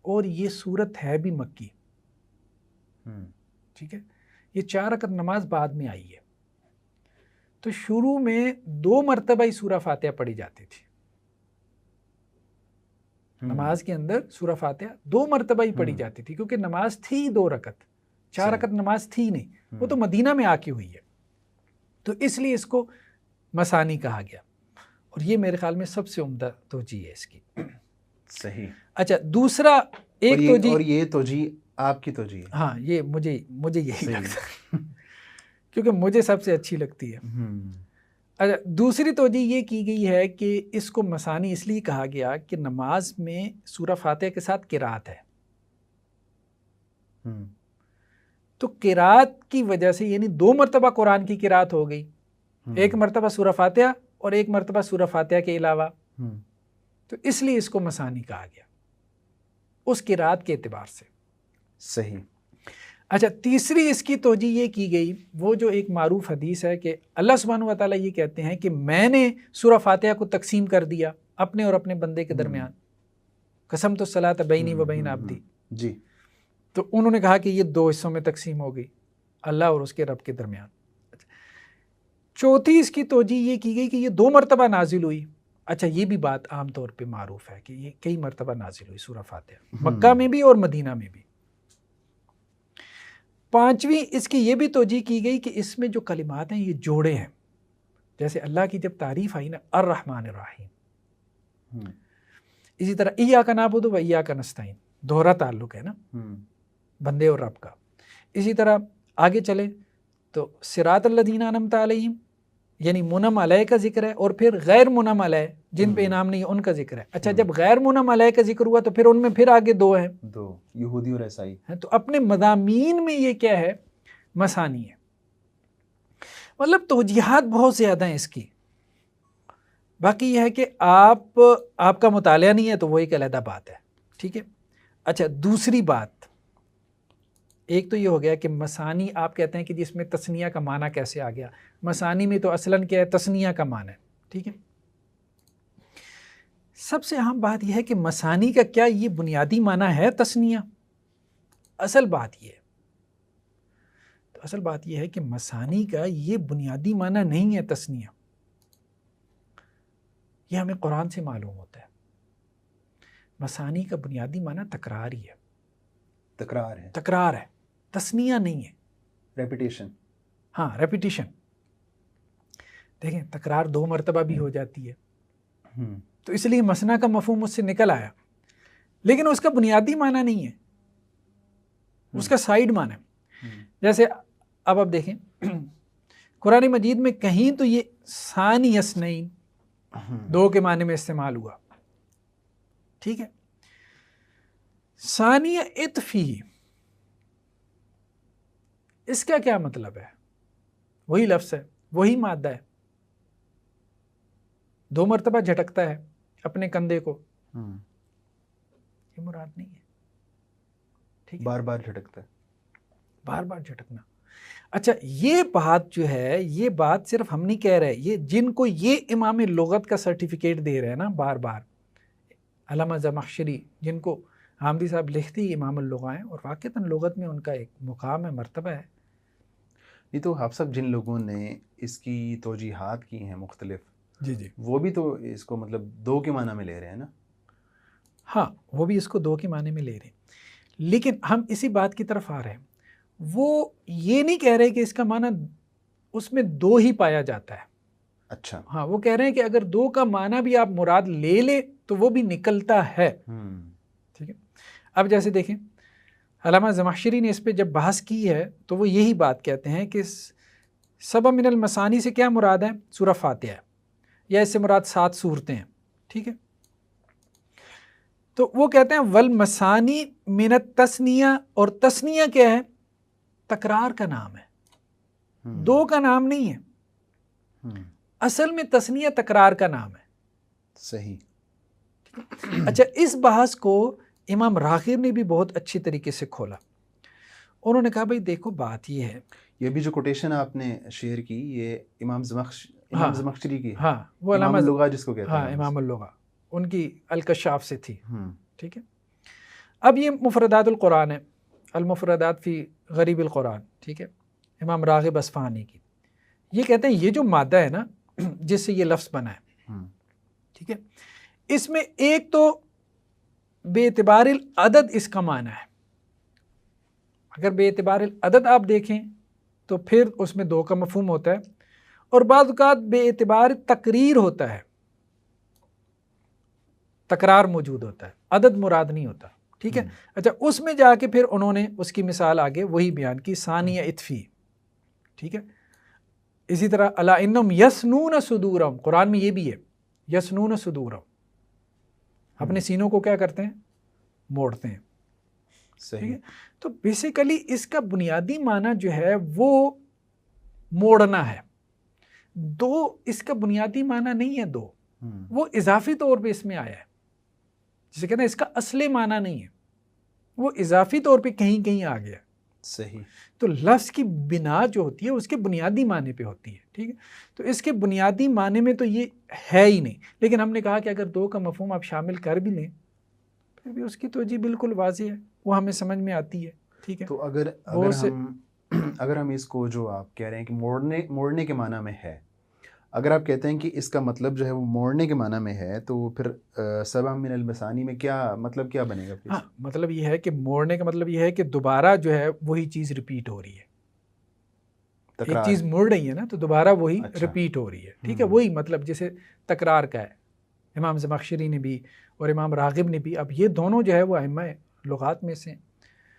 اور یہ صورت ہے بھی مکی. ٹھیک ہے، یہ 4 رکعت نماز بعد میں آئی ہے. تو شروع میں 2 مرتبہ ہی سورہ فاتحہ پڑھی جاتی تھی. نماز کے اندر سورہ فاتحہ 2 مرتبہ ہی پڑھی جاتی تھی، کیونکہ نماز تھی 2 رکعت، 4 رکعت نماز تھی نہیں، وہ تو مدینہ میں آ کے ہوئی ہے، تو اس لیے اس کو مسانی کہا گیا. اور یہ میرے خیال میں سب سے عمدہ توجہ ہے اس کی. صحیح. اچھا دوسرا ایک توجہ، اور یہ توجہ آپ کی توجہ ہے. ہاں یہ مجھے یہی لگتا ہے کیونکہ مجھے سب سے اچھی لگتی ہے. اچھا دوسری توجہ یہ کی گئی ہے کہ اس کو مسانی اس لیے کہا گیا کہ نماز میں سورہ فاتحہ کے ساتھ قرات ہے، تو قرات کی وجہ سے یعنی 2 مرتبہ قرآن کی قرات ہو گئی، 1 مرتبہ سورہ فاتحہ اور 1 مرتبہ سورہ فاتحہ کے علاوہ، تو اس لیے اس کو مسانی کہا گیا اس قرات کے اعتبار سے. صحیح. اچھا تیسری اس کی توجہ یہ کی گئی، وہ جو ایک معروف حدیث ہے کہ اللہ سبحانہ و تعالیٰ یہ کہتے ہیں کہ میں نے سورہ فاتحہ کو تقسیم کر دیا اپنے اور اپنے بندے کے درمیان، قسمت الصلاۃ بینی و بین عبدی. جی. تو انہوں نے کہا کہ یہ 2 حصوں میں تقسیم ہو گئی، اللہ اور اس کے رب کے درمیان. چوتھی اس کی توجہ یہ کی گئی کہ یہ 2 مرتبہ نازل ہوئی. اچھا یہ بھی بات عام طور پہ معروف ہے کہ یہ کئی مرتبہ نازل ہوئی سورہ فاتحہ، مکہ میں بھی اور مدینہ میں بھی. پانچویں اس کی یہ بھی توجہ کی گئی کہ اس میں جو کلمات ہیں یہ جوڑے ہیں، جیسے اللہ کی جب تعریف آئی نا الرحمن الرحیم، اسی طرح ایاک نعبد و ایاک نستعین، دوہرا تعلق ہے نا بندے اور رب کا. اسی طرح آگے چلیں تو صراط الذین انعمت علیہم یعنی منعم علیہ کا ذکر ہے، اور پھر غیر منعم علیہ جن پہ انعام نہیں ان کا ذکر ہے. اچھا جب غیر منعم علیہ کا ذکر ہوا تو پھر ان میں پھر آگے 2 ہیں، 2 یہودی اور عیسائی. تو اپنے مضامین میں یہ کیا ہے مسانی ہے. مطلب توجیحات بہت زیادہ ہیں اس کی. باقی یہ ہے کہ آپ کا مطالعہ نہیں ہے تو وہ ایک علیحدہ بات ہے. ٹھیک ہے. اچھا دوسری بات، ایک تو یہ ہو گیا کہ مسانی آپ کہتے ہیں کہ جس میں تثنیہ کا معنی کیسے آ گیا، مسانی میں تو اصلاً کیا ہے تثنیہ کا معنی ہے. ٹھیک ہے. سب سے اہم بات یہ ہے کہ مسانی کا کیا یہ بنیادی معنی ہے تثنیہ؟ اصل بات یہ ہے کہ مسانی کا یہ بنیادی معنی نہیں ہے تثنیہ. یہ ہمیں قرآن سے معلوم ہوتا ہے. مسانی کا بنیادی معنی تکرار ہی ہے. تکرار ہے، تثنیہ نہیں ہے. ریپیٹیشن. ہاں ریپیٹیشن. دیکھیں تکرار 2 مرتبہ بھی ہو جاتی ہے، تو اس لیے مسنا کا مفہوم اس سے نکل آیا، لیکن اس کا بنیادی معنی نہیں ہے، اس کا سائیڈ معنی ہے. جیسے اب آپ دیکھیں قرآن مجید میں کہیں تو یہ ثانی اثنین 2 کے معنی میں استعمال ہوا. ٹھیک ہے. ثانی عطفی، اس کا کیا مطلب ہے؟ وہی لفظ ہے، وہی مادہ ہے، 2 مرتبہ جھٹکتا ہے اپنے کندھے کو، یہ مراد نہیں ہے. ٹھیک ہے. بار بار جھٹکتا ہے، بار بار جھٹکنا. اچھا یہ بات جو ہے، یہ بات صرف ہم نہیں کہہ رہے، یہ جن کو یہ امام لغت کا سرٹیفکیٹ دے رہے ہیں نا بار بار، علامہ زمخشری جن کو حامدی صاحب لکھتے ہی امام اللغہ ہیں، اور واقعتاً لغت میں ان کا ایک مقام ہے، مرتبہ ہے. یہ تو آپ سب جن لوگوں نے اس کی توجیحات کی ہیں مختلف، جی وہ بھی تو اس کو مطلب 2 کے معنی میں لے رہے ہیں نا. ہاں وہ بھی اس کو 2 کے معنی میں لے رہے ہیں، لیکن ہم اسی بات کی طرف آ رہے ہیں. وہ یہ نہیں کہہ رہے کہ اس کا معنی اس میں 2 ہی پایا جاتا ہے. اچھا. ہاں وہ کہہ رہے ہیں کہ اگر 2 کا معنی بھی آپ مراد لے لے تو وہ بھی نکلتا ہے. ٹھیک ہے. اب جیسے دیکھیں علامہ زمخشری نے اس پہ جب بحث کی ہے تو وہ یہی بات کہتے ہیں کہ سبع من المثانی سے کیا مراد ہے؟ سورہ فاتحہ ہے، یا اس سے مراد 7 صورتیں ہیں. ٹھیک ہے. تو وہ کہتے ہیں والمثانی من التثنیہ، اور تثنیہ کیا ہے؟ تکرار کا نام ہے، دو کا نام نہیں ہے، اصل میں تثنیہ تکرار کا نام ہے۔ صحیح۔ اچھا، اس بحث کو امام راغب نے بھی بہت اچھی طریقے سے کھولا۔ انہوں نے کہا بھئی دیکھو بات یہ ہے، یہ بھی جو کوٹیشن آپ نے شیئر کی یہ امام زمخشری کی ہے، ہاں وہ امام اللغہ جس کو کہتے ہیں، ہاں امام اللغہ، ان کی الکشاف سے تھی، ہوں، ٹھیک ہے۔ اب یہ مفردات القرآن ہے، المفردات فی غریب القرآن، ٹھیک ہے، امام راغب اصفہانی کی۔ یہ کہتے ہیں یہ جو مادہ ہے نا جس سے یہ لفظ بنا ہے، ٹھیک ہے، اس میں ایک تو بے اعتبار العدد اس کا معنی ہے۔ اگر بے اعتبار العدد آپ دیکھیں تو پھر اس میں دو کا مفہوم ہوتا ہے، اور بعض اوقات بے اعتبار تقریر ہوتا ہے، تکرار موجود ہوتا ہے، عدد مراد نہیں ہوتا، ٹھیک ہے۔ اچھا، اس میں جا کے پھر انہوں نے اس کی مثال آگے وہی بیان کی، ثانیہ اطفی، ٹھیک ہے۔ اسی طرح الا انہم یسنون صدورہم، قرآن میں یہ بھی ہے، یسنون صدورہم، اپنے سینوں کو کیا کرتے ہیں؟ موڑتے ہیں، ٹھیک ہے۔ تو بیسیکلی اس کا بنیادی معنی جو ہے وہ موڑنا ہے، دو اس کا بنیادی معنی نہیں ہے، دو وہ اضافی طور پہ اس میں آیا ہے، جسے کہتے ہیں اس کا اصل معنی نہیں ہے، وہ اضافی طور پہ کہیں کہیں آ گیا۔ صحیح۔ تو لفظ کی بنا جو ہوتی ہے اس کے بنیادی معنی پہ ہوتی ہے، ٹھیک ہے۔ تو اس کے بنیادی معنی میں تو یہ ہے ہی نہیں، لیکن ہم نے کہا کہ اگر دو کا مفہوم آپ شامل کر بھی لیں پھر بھی اس کی توجہ بالکل واضح ہے، وہ ہمیں سمجھ میں آتی ہے، ٹھیک ہے۔ تو اگر ہم اس کو جو آپ کہہ رہے ہیں کہ موڑنے کے معنی میں ہے، اگر آپ کہتے ہیں کہ اس کا مطلب جو ہے وہ موڑنے کے معنی میں ہے، تو پھر سبع من المثانی میں کیا مطلب کیا بنے گا پھر؟ ہاں، مطلب یہ ہے کہ موڑنے کا مطلب یہ ہے کہ دوبارہ جو ہے وہی چیز ریپیٹ ہو رہی ہے، ایک چیز مڑ رہی ہے نا تو دوبارہ وہی ریپیٹ ہو رہی ہے، ٹھیک ہے۔ وہی مطلب جیسے تکرار کا ہے، امام زمخشری نے بھی اور امام راغب نے بھی، اب یہ دونوں جو ہے وہ ائمہ لغات میں سے،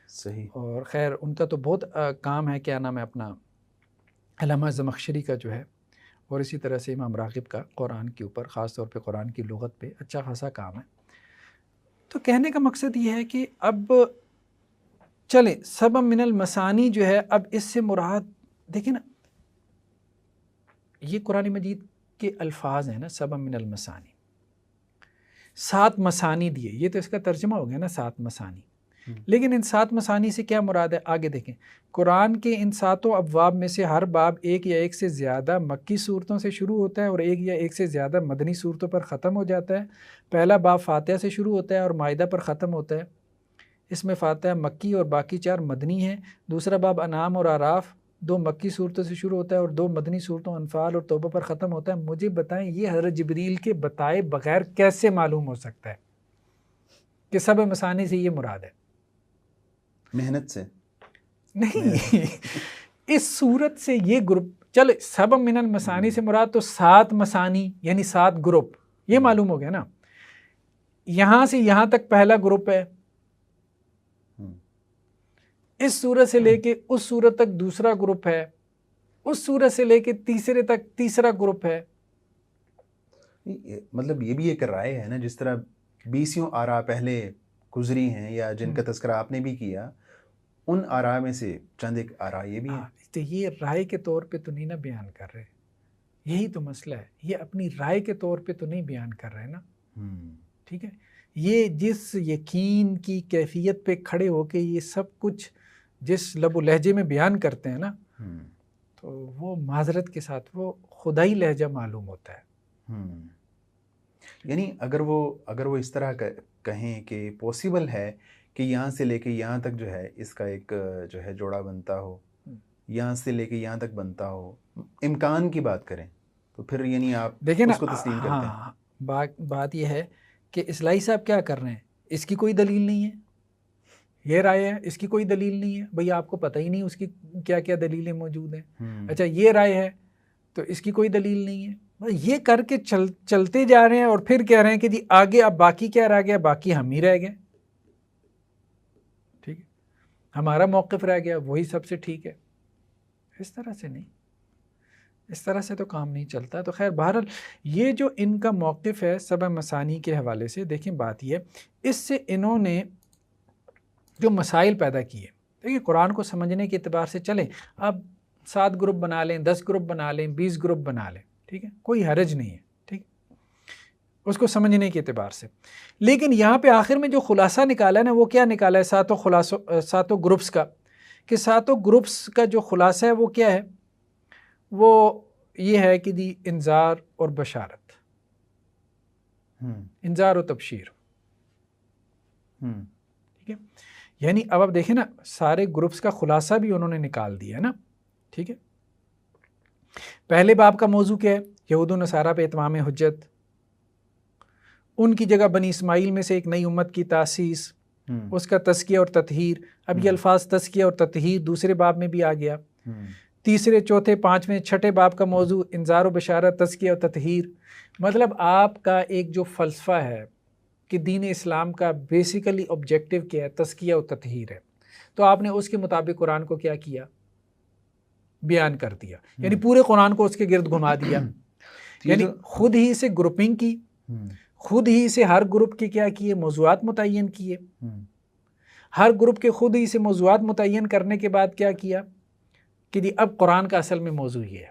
صحیح۔ اور خیر ان کا تو بہت کام ہے، کیا نام ہے اپنا، علامہ زمخشری کا جو ہے، اور اسی طرح سے امام راغب کا قرآن کے اوپر، خاص طور پہ قرآن کی لغت پہ اچھا خاصا کام ہے۔ تو کہنے کا مقصد یہ ہے کہ اب چلیں سبع من المثانی جو ہے، اب اس سے مراد دیکھیں نا، یہ قرآن مجید کے الفاظ ہیں نا، سبع من المثانی، 7 مثانی دیے، یہ تو اس کا ترجمہ ہو گیا نا، 7 مثانی۔ لیکن ان 7 مثانی سے کیا مراد ہے؟ آگے دیکھیں، قرآن کے ان 7 ابواب میں سے ہر باب ایک یا ایک سے زیادہ مکی صورتوں سے شروع ہوتا ہے اور ایک یا ایک سے زیادہ مدنی صورتوں پر ختم ہو جاتا ہے۔ پہلا باب فاتحہ سے شروع ہوتا ہے اور مائدہ پر ختم ہوتا ہے، اس میں فاتحہ مکی اور باقی 4 مدنی ہیں۔ دوسرا باب انعام اور اعراف 2 مکی صورتوں سے شروع ہوتا ہے اور 2 مدنی صورتوں انفال اور توبہ پر ختم ہوتا ہے۔ مجھے بتائیں یہ حضرت جبریل کے بتائے بغیر کیسے معلوم ہو سکتا ہے کہ سبع مثانی سے یہ مراد ہے؟ محنت سے نہیں، اس صورت سے یہ گروپ، چلے سبع من المثانی سے مراد تو 7 مثانی یعنی 7 گروپ، یہ معلوم ہو گیا نا۔ یہاں سے یہاں تک پہلا گروپ ہے، اس صورت سے لے کے اس صورت تک دوسرا گروپ ہے، اس صورت سے لے کے تیسرے تک تیسرا گروپ ہے۔ مطلب یہ بھی ایک رائے ہے نا، جس طرح 20 آراء پہلے گزری ہیں یا جن کا تذکرہ آپ نے بھی کیا، ان آراء میں سے چند ایک آراء یہ بھی ہیں۔ تو یہ رائے کے طور پہ تو نہیں نا بیان کر رہے، یہی تو مسئلہ ہے، یہ اپنی رائے کے طور پہ تو نہیں بیان کر رہے نا، ٹھیک ہے۔ یہ جس یقین کی کیفیت پہ کھڑے ہو کے یہ سب کچھ جس لب و لہجے میں بیان کرتے ہیں نا، تو وہ معذرت کے ساتھ وہ خدائی لہجہ معلوم ہوتا ہے۔ یعنی اگر وہ اس طرح کہیں کہ پوسیبل ہے کہ یہاں سے لے کے یہاں تک جو ہے اس کا ایک جو ہے جوڑا بنتا ہو، یہاں سے لے کے یہاں تک بنتا ہو، امکان کی بات کریں تو پھر یعنی آپ دیکھیں نا، اس کو تسلیم کرتے ہیں۔ ہاں، بات یہ ہے کہ اصلاحی صاحب کیا کر رہے ہیں، اس کی کوئی دلیل نہیں ہے، یہ رائے ہے، اس کی کوئی دلیل نہیں ہے، بھئی آپ کو پتہ ہی نہیں اس کی کیا کیا دلیلیں موجود ہیں۔ اچھا، یہ رائے ہے تو اس کی کوئی دلیل نہیں ہے، یہ کر کے چلتے جا رہے ہیں اور پھر کہہ رہے ہیں کہ جی آگے اب باقی کیا رہ گیا، باقی ہم ہی رہ گئے، ٹھیک ہے، ہمارا موقف رہ گیا وہی سب سے ٹھیک ہے۔ اس طرح سے نہیں، اس طرح سے تو کام نہیں چلتا. تو خیر بہرحال یہ جو ان کا موقف ہے سبع مثانی کے حوالے سے، دیکھیں بات یہ ہے اس سے انہوں نے جو مسائل پیدا کیے. دیکھیے قرآن کو سمجھنے کے اعتبار سے چلیں، آپ 7 گروپ بنا لیں، 10 گروپ بنا لیں، 20 گروپ بنا لیں، ٹھیک ہے، کوئی حرج نہیں ہے، ٹھیک، اس کو سمجھنے کے اعتبار سے. لیکن یہاں پہ آخر میں جو خلاصہ نکالا ہے نا، وہ کیا نکالا ہے ساتوں گروپس کا، کہ ساتوں گروپس کا جو خلاصہ ہے وہ کیا ہے، وہ یہ ہے کہ دی انذار اور بشارت، انذار و تبشیر، ٹھیک ہے. یعنی اب آپ دیکھیں نا سارے گروپس کا خلاصہ بھی انہوں نے نکال دیا ہے نا، ٹھیک ہے. پہلے باب کا موضوع کیا ہے، یہود و نصارہ پہ اتمام حجت، ان کی جگہ بنی اسماعیل میں سے ایک نئی امت کی تاسیس، اس کا تزکیہ اور تطہیر. اب یہ الفاظ تزکیہ اور تطہیر دوسرے باب میں بھی آ گیا. تیسرے، چوتھے، پانچویں، چھٹے باب کا موضوع انذار و بشارت، تزکیہ اور تطہیر. مطلب آپ کا ایک جو فلسفہ ہے کہ دین اسلام کا بیسیکلی آبجیکٹو کیا ہے، تزکیہ و تطہیر ہے، تو آپ نے اس کے مطابق قرآن کو کیا کیا، بیان کر دیا. یعنی پورے قرآن کو اس کے گرد گھما دیا. یعنی خود ہی سے گروپنگ کی، خود ہی سے ہر گروپ کے کیا کیے، موضوعات متعین کیے. ہر گروپ کے خود ہی سے موضوعات متعین کرنے کے بعد کیا کیا کہ جی اب قرآن کا اصل میں موضوع یہ ہے.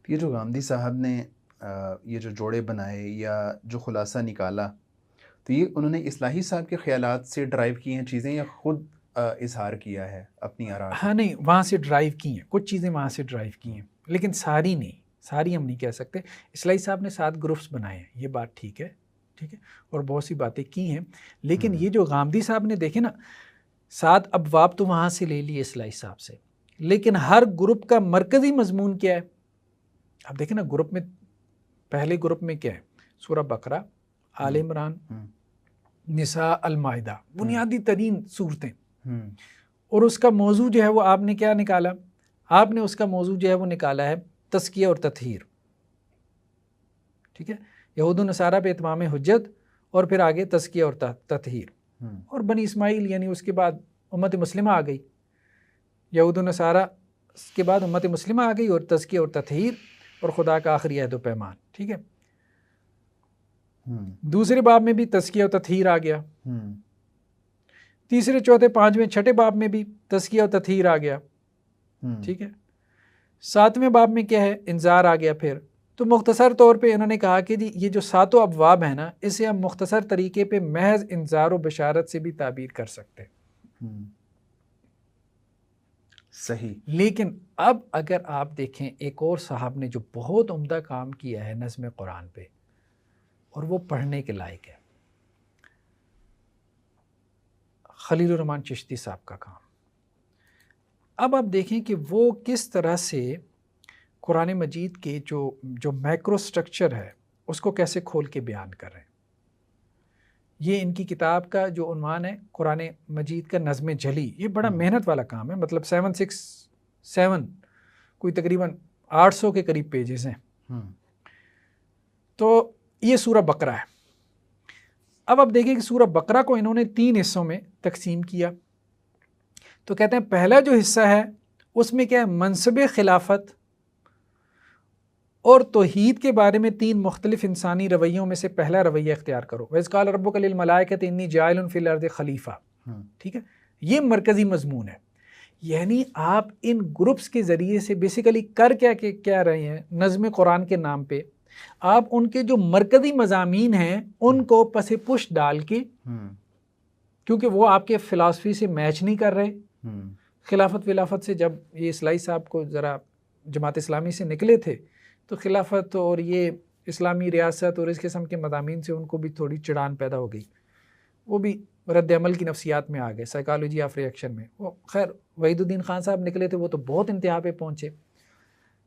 یہ جو غامدی صاحب نے یہ جو جوڑے بنائے یا جو خلاصہ نکالا، تو یہ انہوں نے اصلاحی صاحب کے خیالات سے ڈرائیو کی ہیں چیزیں یا خود اظہار کیا ہے اپنی آراء؟ ہاں نہیں، وہاں سے ڈرائیو کی ہیں، کچھ چیزیں وہاں سے ڈرائیو کی ہیں، لیکن ساری نہیں، ساری ہم نہیں کہہ سکتے. اصلاحی صاحب نے 7 گروپس بنائے ہیں، یہ بات ٹھیک ہے، ٹھیک ہے، اور بہت سی باتیں کی ہیں. لیکن یہ جو غامدی صاحب نے دیکھے نا 7 ابواب تو وہاں سے لے لیے اصلاحی صاحب سے، لیکن ہر گروپ کا مرکزی مضمون کیا ہے. اب دیکھیں نا گروپ میں، پہلے گروپ میں کیا ہے، سورہ بقرہ، آل عمران، نساء، المائدہ، بنیادی ترین صورتیں. اور اس کا موضوع جو ہے وہ آپ نے کیا نکالا، آپ نے اس کا موضوع جو ہے وہ نکالا ہے تزکیہ اور تطہیر، ٹھیک ہے. یہود و نصارہ پہ اتمام حجت، اور پھر آگے تزکیہ اور تطہیر. اور بنی اسماعیل یعنی اس کے بعد امت مسلمہ آ گئی، یہود و نصارہ کے بعد امت مسلمہ آ گئی، اور تزکیہ اور تطہیر اور خدا کا آخری عہد و پیمان، ٹھیک ہے. دوسرے باب میں بھی تزکیہ و تطہیر آ گیا. تیسرے، چوتھے، پانچویں، چھٹے باب میں بھی تزکیہ و تطہیر آ گیا، ٹھیک ہے. 7ویں باب میں کیا ہے، انذار آ گیا. پھر تو مختصر طور پہ انہوں نے کہا کہ جی یہ جو 7 ابواب ہیں نا، اسے ہم مختصر طریقے پہ محض انذار و بشارت سے بھی تعبیر کر سکتے ہیں. صحیح. لیکن اب اگر آپ دیکھیں ایک اور صاحب نے جو بہت عمدہ کام کیا ہے نظم قرآن پہ، اور وہ پڑھنے کے لائق ہے، خلیل الرحمن چشتی صاحب کا کام. اب آپ دیکھیں کہ وہ کس طرح سے قرآن مجید کے جو میکرو سٹرکچر ہے اس کو کیسے کھول کے بیان کر رہے ہیں. یہ ان کی کتاب کا جو عنوان ہے قرآن مجید کا نظم جلی. یہ بڑا محنت والا کام ہے، مطلب 767 کوئی تقریباً 800 کے قریب پیجز ہیں. تو یہ سورہ بقرہ ہے. اب آپ دیکھیں کہ سورہ بقرہ کو انہوں نے 3 حصوں میں تقسیم کیا. تو کہتے ہیں پہلا جو حصہ ہے اس میں کیا ہے، منصب خلافت اور توحید کے بارے میں 3 مختلف انسانی رویوں میں سے پہلا رویہ اختیار کرو. وَإِذْ قَالَ رَبُّكَ لِلْمَلَائِكَةِ إِنِّي جَاعِلٌ فِي الْأَرْضِ خَلِيفَةً، ٹھیک ہے. یہ مرکزی مضمون ہے. یعنی آپ ان گروپس کے ذریعے سے بیسیکلی کر کیا رہے ہیں، نظم قرآن کے نام پہ آپ ان کے جو مرکزی مضامین ہیں ان کو پس پش ڈال کے، کیونکہ وہ آپ کے فلاسفی سے میچ نہیں کر رہے. خلافت ولافت سے جب یہ اصلاحی صاحب کو ذرا جماعت اسلامی سے نکلے تھے تو خلافت اور یہ اسلامی ریاست اور اس قسم کے مضامین سے ان کو بھی تھوڑی چڑان پیدا ہو گئی. وہ بھی رد عمل کی نفسیات میں آ گئے، سائیکالوجی آف ریئیکشن میں. وہ خیر وحید الدین خان صاحب نکلے تھے، وہ تو بہت انتہا پہ پہنچے.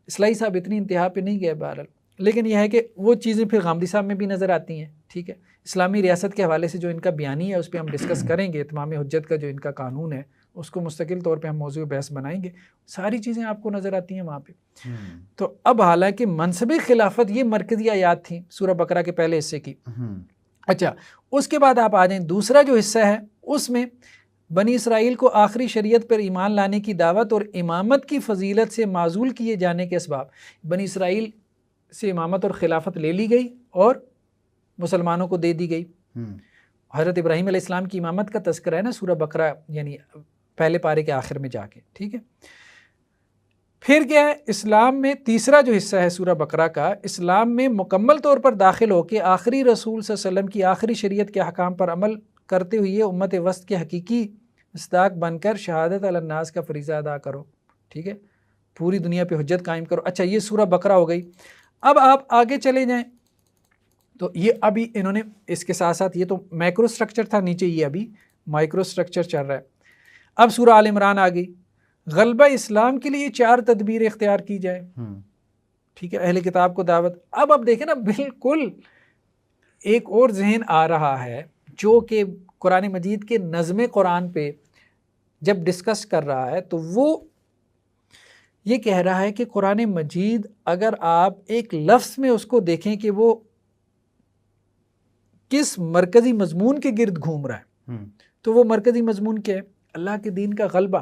اصلاحی صاحب اتنی انتہا پہ نہیں گئے بہرحال. لیکن یہ ہے کہ وہ چیزیں پھر غامدی صاحب میں بھی نظر آتی ہیں، ٹھیک ہے. اسلامی ریاست کے حوالے سے جو ان کا بیانی ہے اس پہ ہم ڈسکس کریں گے. اتمام حجت کا جو ان کا قانون ہے اس کو مستقل طور پہ ہم موضوع بحث بنائیں گے. ساری چیزیں آپ کو نظر آتی ہیں وہاں پہ. تو اب حالانکہ منصب خلافت یہ مرکزی آیات تھیں سورہ بقرہ کے پہلے حصے کی. اچھا، اس کے بعد آپ آ جائیں دوسرا جو حصہ ہے اس میں بنی اسرائیل کو آخری شریعت پر ایمان لانے کی دعوت اور امامت کی فضیلت سے معزول کیے جانے کے اسباب، بنی اسرائیل سے امامت اور خلافت لے لی گئی اور مسلمانوں کو دے دی گئی۔ حضرت ابراہیم علیہ السلام کی امامت کا تذکرہ ہے نا سورہ بقرہ یعنی پہلے پارے کے آخر میں جا کے، ٹھیک ہے۔ پھر کیا ہے، اسلام میں تیسرا جو حصہ ہے سورہ بقرہ کا، اسلام میں مکمل طور پر داخل ہو کے آخری رسول صلی اللہ علیہ وسلم کی آخری شریعت کے احکام پر عمل کرتے ہوئے امت وسط کے حقیقی مصداق بن کر شہادت علی الناس کا فریضہ ادا کرو، ٹھیک ہے، پوری دنیا پہ حجت قائم کرو۔ اچھا یہ سورہ بقرہ ہو گئی۔ اب آپ آگے چلے جائیں تو یہ ابھی انہوں نے اس کے ساتھ ساتھ، یہ تو میکرو سٹرکچر تھا، نیچے یہ ابھی مائکرو سٹرکچر چل رہا ہے۔ اب سورہ آل عمران آ گئی، غلبہ اسلام کے لیے 4 تدبیر اختیار کی جائے، ٹھیک ہے، اہل کتاب کو دعوت۔ اب دیکھیں نا، بالکل ایک اور ذہن آ رہا ہے جو کہ قرآن مجید کے نظم قرآن پہ جب ڈسکس کر رہا ہے تو وہ یہ کہہ رہا ہے کہ قرآن مجید اگر آپ ایک لفظ میں اس کو دیکھیں کہ وہ کس مرکزی مضمون کے گرد گھوم رہا ہے، تو وہ مرکزی مضمون کیا ہے؟ اللہ کے دین کا غلبہ۔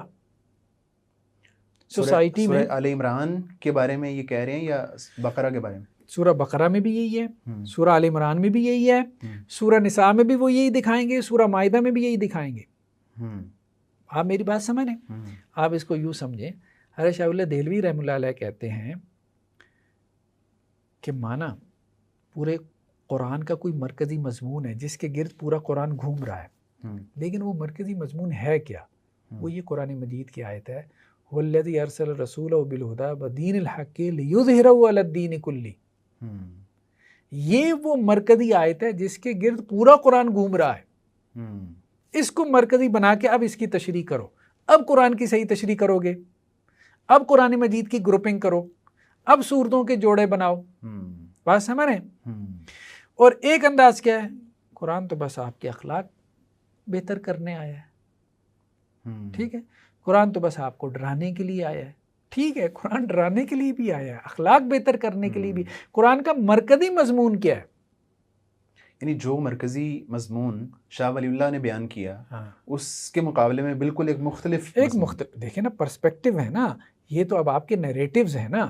سوسائٹی میں سورہ آل عمران کے بارے میں یہ کہہ رہے ہیں یا بقرہ کے بارے میں؟ سورہ بقرہ میں بھی یہی ہے، سورہ آل عمران میں بھی یہی ہے، سورہ نساء میں بھی وہ یہی دکھائیں گے، سورہ مائدہ میں بھی یہی دکھائیں گے۔ آپ میری بات سمجھ رہے ہیں؟ آپ اس کو یوں سمجھیں، حضرت شاہ اللہ دہلوی رحمۃ اللہ علیہ کہتے ہیں کہ مانا پورے قرآن کا کوئی مرکزی مضمون ہے جس کے گرد پورا قرآن گھوم رہا ہے، لیکن وہ مرکزی مضمون ہے کیا؟ وہ یہ قرآن مجید کی آیت ہے، وَالَّذِي أَرْسَلَ رَسُولَهُ بِالْهُدَىٰ وَدِينِ الْحَقِّ لِيُظْهِرَهُ عَلَى الدِّينِ كُلِّهِ۔ یہ وہ مرکزی آیت ہے جس کے گرد پورا قرآن گھوم رہا ہے، اس کو مرکزی بنا کے اب اس کی تشریح کرو۔ اب قرآن کی صحیح تشریح کرو گے، اب قرآن مجید کی گروپنگ کرو، اب صورتوں کے جوڑے بناؤ۔ بات سمجھ رہے ہیں؟ اور ایک انداز کیا ہے، قرآن تو بس آپ کے اخلاق بہتر کرنے آیا ہے، ٹھیک ہے، قرآن تو بس آپ کو ڈرانے کے لیے آیا ہے، ٹھیک ہے، قرآن ڈرانے کے لیے بھی آیا ہے، اخلاق بہتر کرنے کے لیے بھی۔ قرآن کا مرکزی مضمون کیا ہے؟ یعنی جو مرکزی مضمون شاہ ولی اللہ نے بیان کیا اس کے مقابلے میں بالکل ایک مختلف دیکھیں نا، پرسپیکٹیو ہے نا، یہ تو اب آپ کے نیریٹیوز ہیں نا۔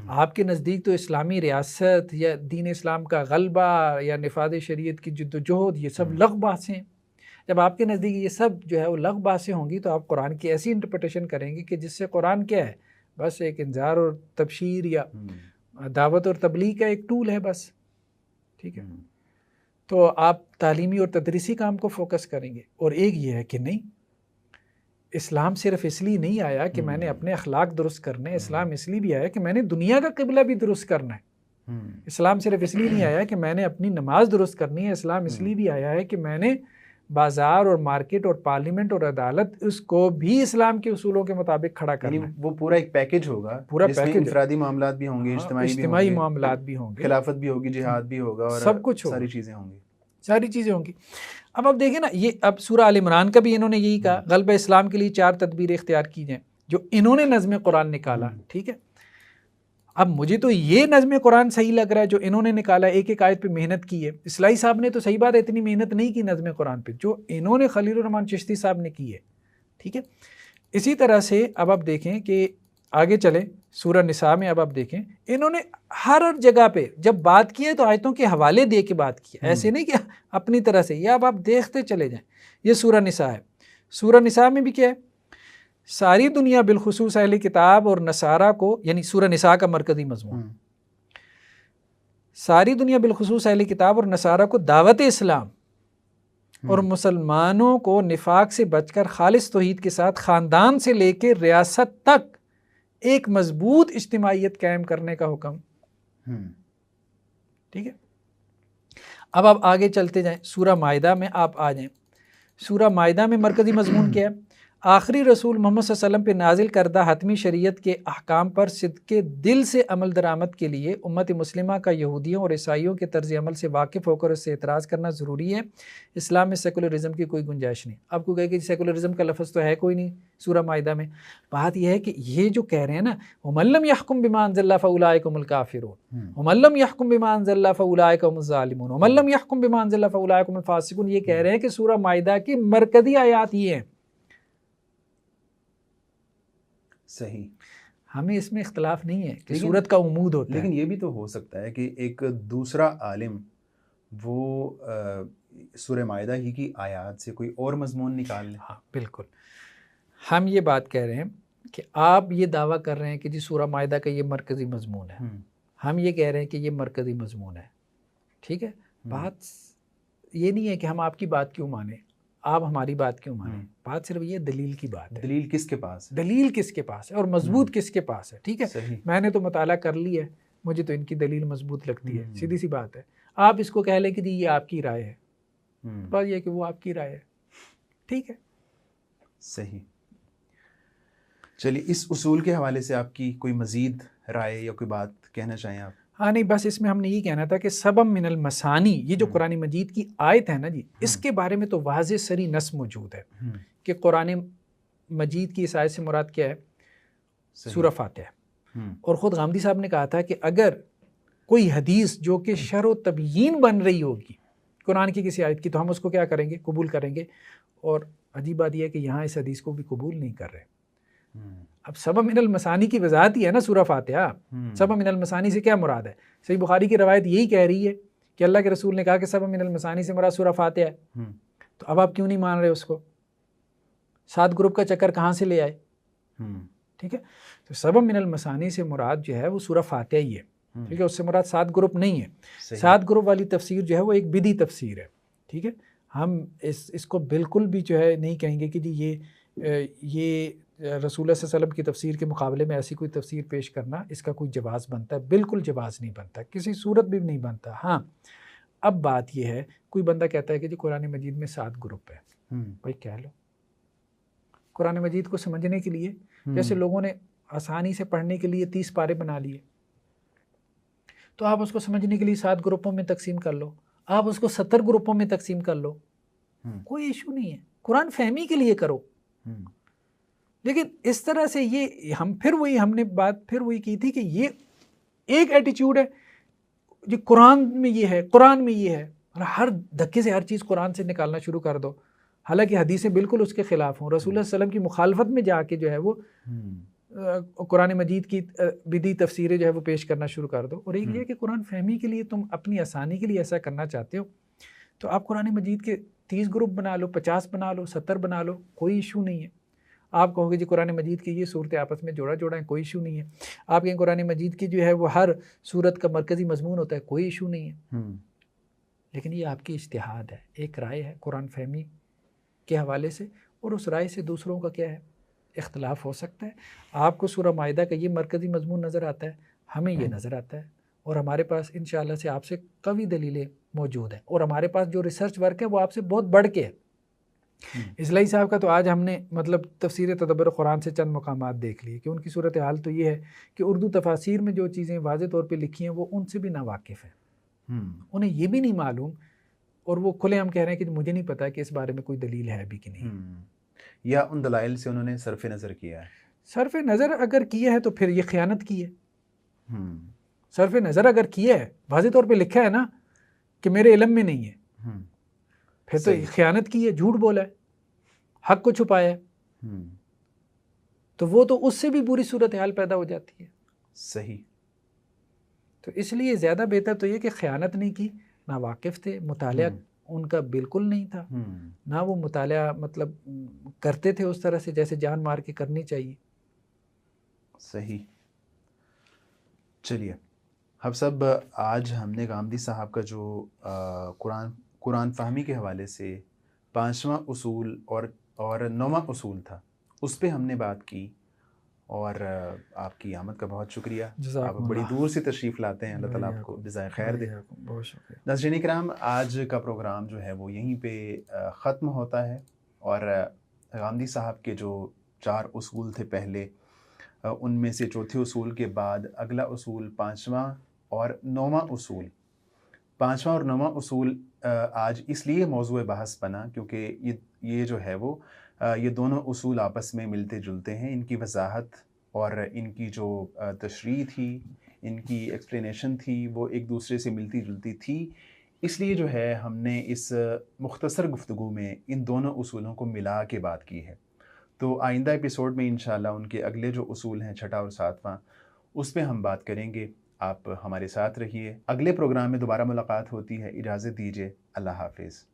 آپ کے نزدیک تو اسلامی ریاست یا دین اسلام کا غلبہ یا نفاذ شریعت کی جدوجہد یہ سب لغو باتیں ہیں۔ جب آپ کے نزدیک یہ سب جو ہے وہ لغو باتیں ہوں گی تو آپ قرآن کی ایسی انٹرپریٹیشن کریں گے کہ جس سے قرآن کیا ہے، بس ایک انذار اور تبشیر یا دعوت اور تبلیغ کا ایک ٹول ہے بس، ٹھیک ہے۔ تو آپ تعلیمی اور تدریسی کام کو فوکس کریں گے۔ اور ایک یہ ہے کہ نہیں، اسلام صرف اس لیے نہیں آیا کہ میں نے اپنے اخلاق درست کرنے، اسلام اس لیے بھی آیا کہ میں نے دنیا کا قبلہ بھی درست کرنا ہے۔ اسلام صرف اس لیے نہیں آیا کہ میں نے اپنی نماز درست کرنی ہے، اسلام اس لیے بھی آیا ہے کہ میں نے بازار اور مارکیٹ اور پارلیمنٹ اور عدالت اس کو بھی اسلام کے اصولوں کے مطابق کھڑا کرنا ہے۔ وہ پورا ایک پیکج ہوگا، پورا جس میں انفرادی معاملات بھی ہوں گے، اجتماعی معاملات بھی ہوں گے، خلافت بھی ہوگی، جہاد بھی ہوگا، اور سب کچھ ساری چیزیں ہوں گی، ساری چیزیں ہوں گی۔ اب آپ دیکھیں نا، یہ اب سورہ آل عمران کا بھی انہوں نے یہی کہا، غلبہ اسلام کے لیے 4 تدبیر اختیار کی جائیں، جو انہوں نے نظم قرآن نکالا، ٹھیک ہے۔ اب مجھے تو یہ نظم قرآن صحیح لگ رہا ہے جو انہوں نے نکالا، ایک ایک آیت پہ محنت کی ہے۔ اصلاحی صاحب نے تو صحیح بات ہے اتنی محنت نہیں کی نظم قرآن پہ، جو انہوں نے خلیل الرحمن چشتی صاحب نے کی ہے، ٹھیک ہے۔ اسی طرح سے اب آپ دیکھیں کہ آگے چلیں سورہ نساء میں، اب آپ دیکھیں انہوں نے ہر جگہ پہ جب بات کی ہے تو آیتوں کے حوالے دے کے بات کی ہے، ایسے نہیں کہ اپنی طرح سے۔ یہ اب آپ دیکھتے چلے جائیں، یہ سورہ نساء ہے۔ سورہ نساء میں بھی کیا ہے، ساری دنیا بالخصوص اہل کتاب اور نصارہ کو، یعنی سورہ نساء کا مرکزی مضمون، ساری دنیا بالخصوص اہل کتاب اور نصارہ کو دعوت اسلام اور مسلمانوں کو نفاق سے بچ کر خالص توحید کے ساتھ خاندان سے لے کے ریاست تک ایک مضبوط اجتماعیت قائم کرنے کا حکم، ٹھیک ہے۔ اب آپ آگے چلتے جائیں، سورہ مائدہ میں آپ آ جائیں۔ سورہ مائدہ میں مرکزی مضمون کیا ہے، آخری رسول محمد صلی اللہ علیہ وسلم پہ نازل کردہ حتمی شریعت کے احکام پر صدقے دل سے عمل درآمد کے لیے امت مسلمہ کا یہودیوں اور عیسائیوں کے طرز عمل سے واقف ہو کر اس سے اعتراض کرنا ضروری ہے۔ اسلام میں سیکولرزم کی کوئی گنجائش نہیں۔ آپ کو کہے کہ سیکولرزم کا لفظ تو ہے کوئی نہیں سورہ مائدہ میں۔ بات یہ ہے کہ یہ جو کہہ رہے ہیں نا، وَمَن لَّمْ يَحْكُم بِمَا أَنزَلَ اللَّهُ فَأُولَٰئِكَ هُمُ الْكَافِرُونَ وَمَن لَّمْ يَحْكُم بِمَا أَنزَلَ اللَّهُ فَأُولَٰئِكَ هُمُ الظَّالِمُونَ وَمَن لَّمْ يَحْكُم بِمَا أَنزَلَ اللَّهُ فَأُولَٰئِكَ هُمُ الْفَاسِقُونَ۔ یہ کہہ رہے ہیں کہ سورہ مائدہ کی مرکزی آیات یہ ہیں صحیح. ہمیں اس میں اختلاف نہیں ہے کہ صورت کا عمود ہوتا ہے. لیکن یہ بھی تو ہو سکتا ہے کہ ایک دوسرا عالم وہ سورہ مائدہ ہی کی آیات سے کوئی اور مضمون نکال لے. ہاں بالکل. ہم یہ بات کہہ رہے ہیں کہ آپ یہ دعویٰ کر رہے ہیں کہ جی سورہ مائدہ کا یہ مرکزی مضمون ہے. ہم یہ کہہ رہے ہیں کہ یہ مرکزی مضمون ہے. ٹھیک ہے. بات یہ نہیں ہے کہ ہم آپ کی بات کیوں مانیں، آپ ہماری بات کیوں مانیں. بات صرف یہ دلیل کی بات ہے. دلیل کس کے پاس ہے؟ دلیل کس کے پاس ہے اور مضبوط کس کے پاس ہے. ٹھیک ہے. صحیح. میں نے تو مطالعہ کر لی ہے، مجھے تو ان کی دلیل مضبوط لگتی ہے. سیدھی سی بات ہے. آپ اس کو کہہ لیں کہ جی یہ آپ کی رائے ہے، بات یہ کہ وہ آپ کی رائے ہے. ٹھیک ہے. صحیح. چلیے اس اصول کے حوالے سے آپ کی کوئی مزید رائے یا کوئی بات کہنا چاہیں آپ؟ ہاں نہیں، بس اس میں ہم نے یہ کہنا تھا کہ سبب من المثانی، یہ جو قرآن مجید کی آیت ہے نا جی، اس کے بارے میں تو واضح سری نص موجود ہے کہ قرآن مجید کی اس آیت سے مراد کیا ہے؟ سورہ فاتحہ. اور خود غامدی صاحب نے کہا تھا کہ اگر کوئی حدیث جو کہ شرح و تبیین بن رہی ہوگی قرآن کی کسی آیت کی تو ہم اس کو کیا کریں گے؟ قبول کریں گے. اور عجیب بات یہ ہے کہ یہاں اس حدیث کو بھی قبول نہیں کر رہے. اب سبب من المثانی کی وضاحت ہی ہے نا سورہ فاتحہ. سبب من المثانی سے کیا مراد ہے؟ صحیح بخاری کی روایت یہی کہہ رہی ہے کہ اللہ کے رسول نے کہا کہ سبب من المثانی سے مراد سورہ فاتحہ ہے. تو اب آپ کیوں نہیں مان رہے اس کو؟ 7 گروپ کا چکر کہاں سے لے آئے؟ ٹھیک ہے. تو سبب من المثانی سے مراد جو ہے وہ سورہ فاتحہ ہی ہے. ٹھیک ہے. اس سے مراد 7 گروپ نہیں ہے. 7 گروپ والی تفسیر جو ہے وہ ایک بدعی تفسیر ہے. ٹھیک ہے. ہم اس کو بالکل بھی جو ہے نہیں کہیں گے کہ جی یہ رسول اللہ صلی اللہ علیہ وسلم کی تفسیر کے مقابلے میں ایسی کوئی تفسیر پیش کرنا اس کا کوئی جواز بنتا ہے. بالکل جواز نہیں بنتا، کسی صورت بھی نہیں بنتا. ہاں اب بات یہ ہے، کوئی بندہ کہتا ہے کہ جی قرآن مجید میں 7 گروپ ہے. بھائی کہہ لو. قرآن مجید کو سمجھنے کے لیے جیسے لوگوں نے آسانی سے پڑھنے کے لیے 30 پارے بنا لیے، تو آپ اس کو سمجھنے کے لیے 7 گروپوں میں تقسیم کر لو. آپ اس کو 70 گروپوں میں تقسیم کر لو، کوئی ایشو نہیں ہے. قرآن فہمی کے لیے کرو. لیکن اس طرح سے یہ ہم نے بات پھر وہی کی تھی کہ یہ ایک ایٹیچیوڈ ہے جو قرآن میں یہ ہے، قرآن میں یہ ہے، اور ہر دھکے سے ہر چیز قرآن سے نکالنا شروع کر دو، حالانکہ حدیثیں بالکل اس کے خلاف ہوں. رسول اللہ صلی اللہ علیہ وسلم کی مخالفت میں جا کے جو ہے وہ قرآن مجید کی بدعی تفسیریں جو ہے وہ پیش کرنا شروع کر دو. اور ایک یہ کہ قرآن فہمی کے لیے تم اپنی آسانی کے لیے ایسا کرنا چاہتے ہو تو آپ قرآن مجید کے 30 گروپ بنا لو، 50 بنا لو، 70 بنا لو، کوئی ایشو نہیں ہے. آپ کہو گے جی قرآن مجید کی یہ صورتیں آپس میں جوڑا ہیں، کوئی ایشو نہیں ہے. آپ کہیں قرآن مجید کی جو ہے وہ ہر صورت کا مرکزی مضمون ہوتا ہے، کوئی ایشو نہیں ہے. لیکن یہ آپ کی اجتہاد ہے، ایک رائے ہے قرآن فہمی کے حوالے سے، اور اس رائے سے دوسروں کا کیا ہے؟ اختلاف ہو سکتا ہے. آپ کو سورہ مائدہ کا یہ مرکزی مضمون نظر آتا ہے، ہمیں یہ نظر آتا ہے، اور ہمارے پاس انشاءاللہ سے آپ سے قوی دلیلیں موجود ہیں، اور ہمارے پاس جو ریسرچ ورک ہے وہ آپ سے بہت بڑھ کے ہے. اصلاحی صاحب کا تو آج ہم نے تفسیر تدبر قرآن سے چند مقامات دیکھ لیے کہ ان کی صورتحال تو یہ ہے کہ اردو تفاسیر میں جو چیزیں واضح طور پہ لکھی ہیں وہ ان سے بھی ناواقف ہیں. انہیں یہ بھی نہیں معلوم، اور وہ کھلے ہم کہہ رہے ہیں کہ مجھے نہیں پتا کہ اس بارے میں کوئی دلیل ہے بھی کہ نہیں. یا ان دلائل سے انہوں نے صرف نظر کیا ہے. صرف نظر اگر کیا ہے تو پھر یہ خیانت کی ہے. صرف نظر اگر کیا ہے، واضح طور پہ لکھا ہے نا کہ میرے علم میں نہیں ہے، پھر تو خیانت کی ہے، جھوٹ بولا ہے، حق کو چھپایا ہے. تو وہ تو اس سے بھی بری صورتحال پیدا ہو جاتی ہے. صحیح. تو اس لیے زیادہ بہتر تو یہ کہ خیانت نہیں کی، نہ واقف تھے، مطالعہ ان کا بالکل نہیں تھا، نہ وہ مطالعہ کرتے تھے اس طرح سے جیسے جان مار کے کرنی چاہیے. صحیح. چلیے اب سب آج ہم نے غامدی صاحب کا جو قرآن فہمی کے حوالے سے 5واں اصول اور 9واں اصول تھا اس پہ ہم نے بات کی، اور آپ کی آمد کا بہت شکریہ. آپ بڑی دور سے تشریف لاتے ہیں، اللہ تعالیٰ آپ کو جزائے خیر دے. بہت شکریہ. ناظرین کرام، آج کا پروگرام جو ہے وہ یہیں پہ ختم ہوتا ہے، اور غامدی صاحب کے جو 4 اصول تھے پہلے، ان میں سے چوتھے اصول کے بعد اگلا اصول 5واں اور 9واں اصول. 5واں اور 9واں اصول آج اس لیے موضوع بحث بنا کیونکہ یہ جو ہے وہ یہ دونوں اصول آپس میں ملتے جلتے ہیں. ان کی وضاحت اور ان کی جو تشریح تھی، ان کی ایکسپلینیشن تھی، وہ ایک دوسرے سے ملتی جلتی تھی. اس لیے جو ہے ہم نے اس مختصر گفتگو میں ان دونوں اصولوں کو ملا کے بات کی ہے. تو آئندہ ایپیسوڈ میں انشاءاللہ ان کے اگلے جو اصول ہیں 6واں اور 7واں اس پہ ہم بات کریں گے. آپ ہمارے ساتھ رہیے. اگلے پروگرام میں دوبارہ ملاقات ہوتی ہے. اجازت دیجیے. اللہ حافظ.